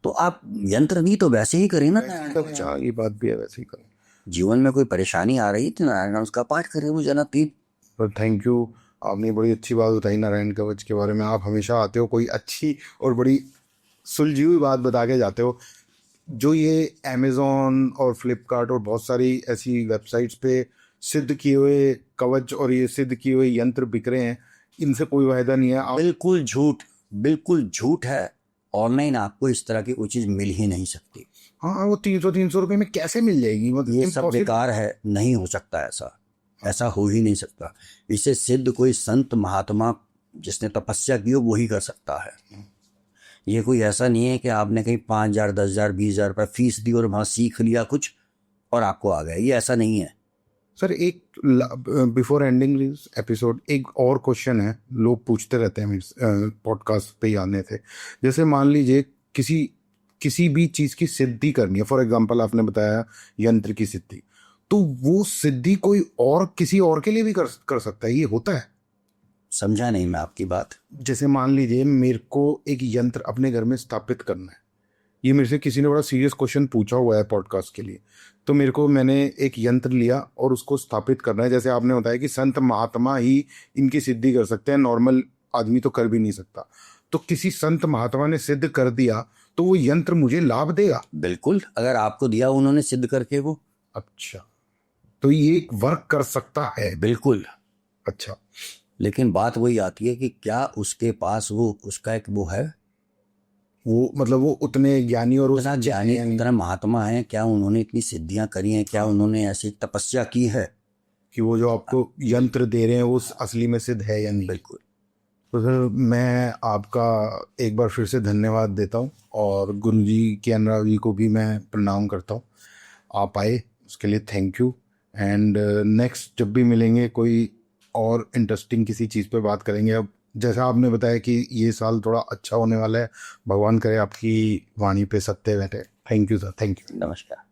तो आप यंत्र नहीं तो वैसे ही करें ना। अच्छा, ये बात भी है, वैसे ही करें। जीवन में कोई परेशानी आ रही तो नारायण उसका पाठ करें, वो जना तीन। पर थैंक यू, आपने बड़ी अच्छी बात बताई नारायण कवच के बारे में। आप हमेशा आते हो, कोई अच्छी और बड़ी सुलझी हुई बात बता के जाते हो। जो ये अमेज़ॉन और फ्लिपकार्ट और बहुत सारी ऐसी वेबसाइट्स पे सिद्ध किए हुए कवच और ये सिद्ध किए हुए यंत्र बिक रहे हैं, इनसे कोई फायदा नहीं है। बिल्कुल झूठ है। ऑनलाइन आपको इस तरह की कोई चीज़ मिल ही नहीं सकती। हाँ, वो 300 रुपये में कैसे मिल जाएगी? मतलब ये सब बेकार है, नहीं हो सकता ऐसा हो ही नहीं सकता। इसे सिद्ध कोई संत महात्मा जिसने तपस्या की हो वो ही कर सकता है। ये कोई ऐसा नहीं है कि आपने कहीं 5,000, 10,000, 20,000 रुपये फीस दी और वहाँ सीख लिया कुछ और आपको आ गया, ये ऐसा नहीं है। सर, एक बिफोर एंडिंग दिस एपिसोड एक और क्वेश्चन है, लोग पूछते रहते हैं मेरे पॉडकास्ट पे ही आने थे। जैसे मान लीजिए किसी भी चीज़ की सिद्धि करनी है, फॉर एग्जांपल आपने बताया यंत्र की सिद्धि, तो वो सिद्धि कोई और किसी और के लिए भी कर सकता है, ये होता है? समझा नहीं मैं आपकी बात। जैसे मान लीजिए मेरे को एक यंत्र अपने घर में स्थापित करना है, ये मेरे से किसी ने बड़ा सीरियस क्वेश्चन पूछा हुआ है पॉडकास्ट के लिए, तो मैंने एक यंत्र लिया और उसको स्थापित करना है। जैसे आपने बताया कि संत महात्मा ही इनकी सिद्धि कर सकते हैं, नॉर्मल आदमी तो कर भी नहीं सकता। तो किसी संत महात्मा ने सिद्ध कर दिया तो वो यंत्र मुझे लाभ देगा? बिल्कुल, अगर आपको दिया उन्होंने सिद्ध करके वो। अच्छा, तो ये वर्क कर सकता है? बिल्कुल। अच्छा, लेकिन बात वही आती है कि क्या उसके पास वो उसका एक वो है, वो मतलब वो उतने ज्ञानी और उतना ज्ञानी, उतना महात्मा है, क्या उन्होंने इतनी सिद्धियां करी हैं, क्या उन्होंने ऐसी तपस्या की है। कि वो जो आपको यंत्र दे रहे हैं वो असली में सिद्ध है या नहीं। बिल्कुल। तो सर मैं आपका एक बार फिर से धन्यवाद देता हूँ और गुरुजी के अनुराग जी को भी मैं प्रणाम करता हूँ। आप आए उसके लिए थैंक यू। एंड नेक्स्ट जब भी मिलेंगे कोई और इंटरेस्टिंग किसी चीज़ पे बात करेंगे। अब जैसा आपने बताया कि ये साल थोड़ा अच्छा होने वाला है, भगवान करे आपकी वाणी पे सत्य बैठे। Thank you sir, thank you. नमस्कार।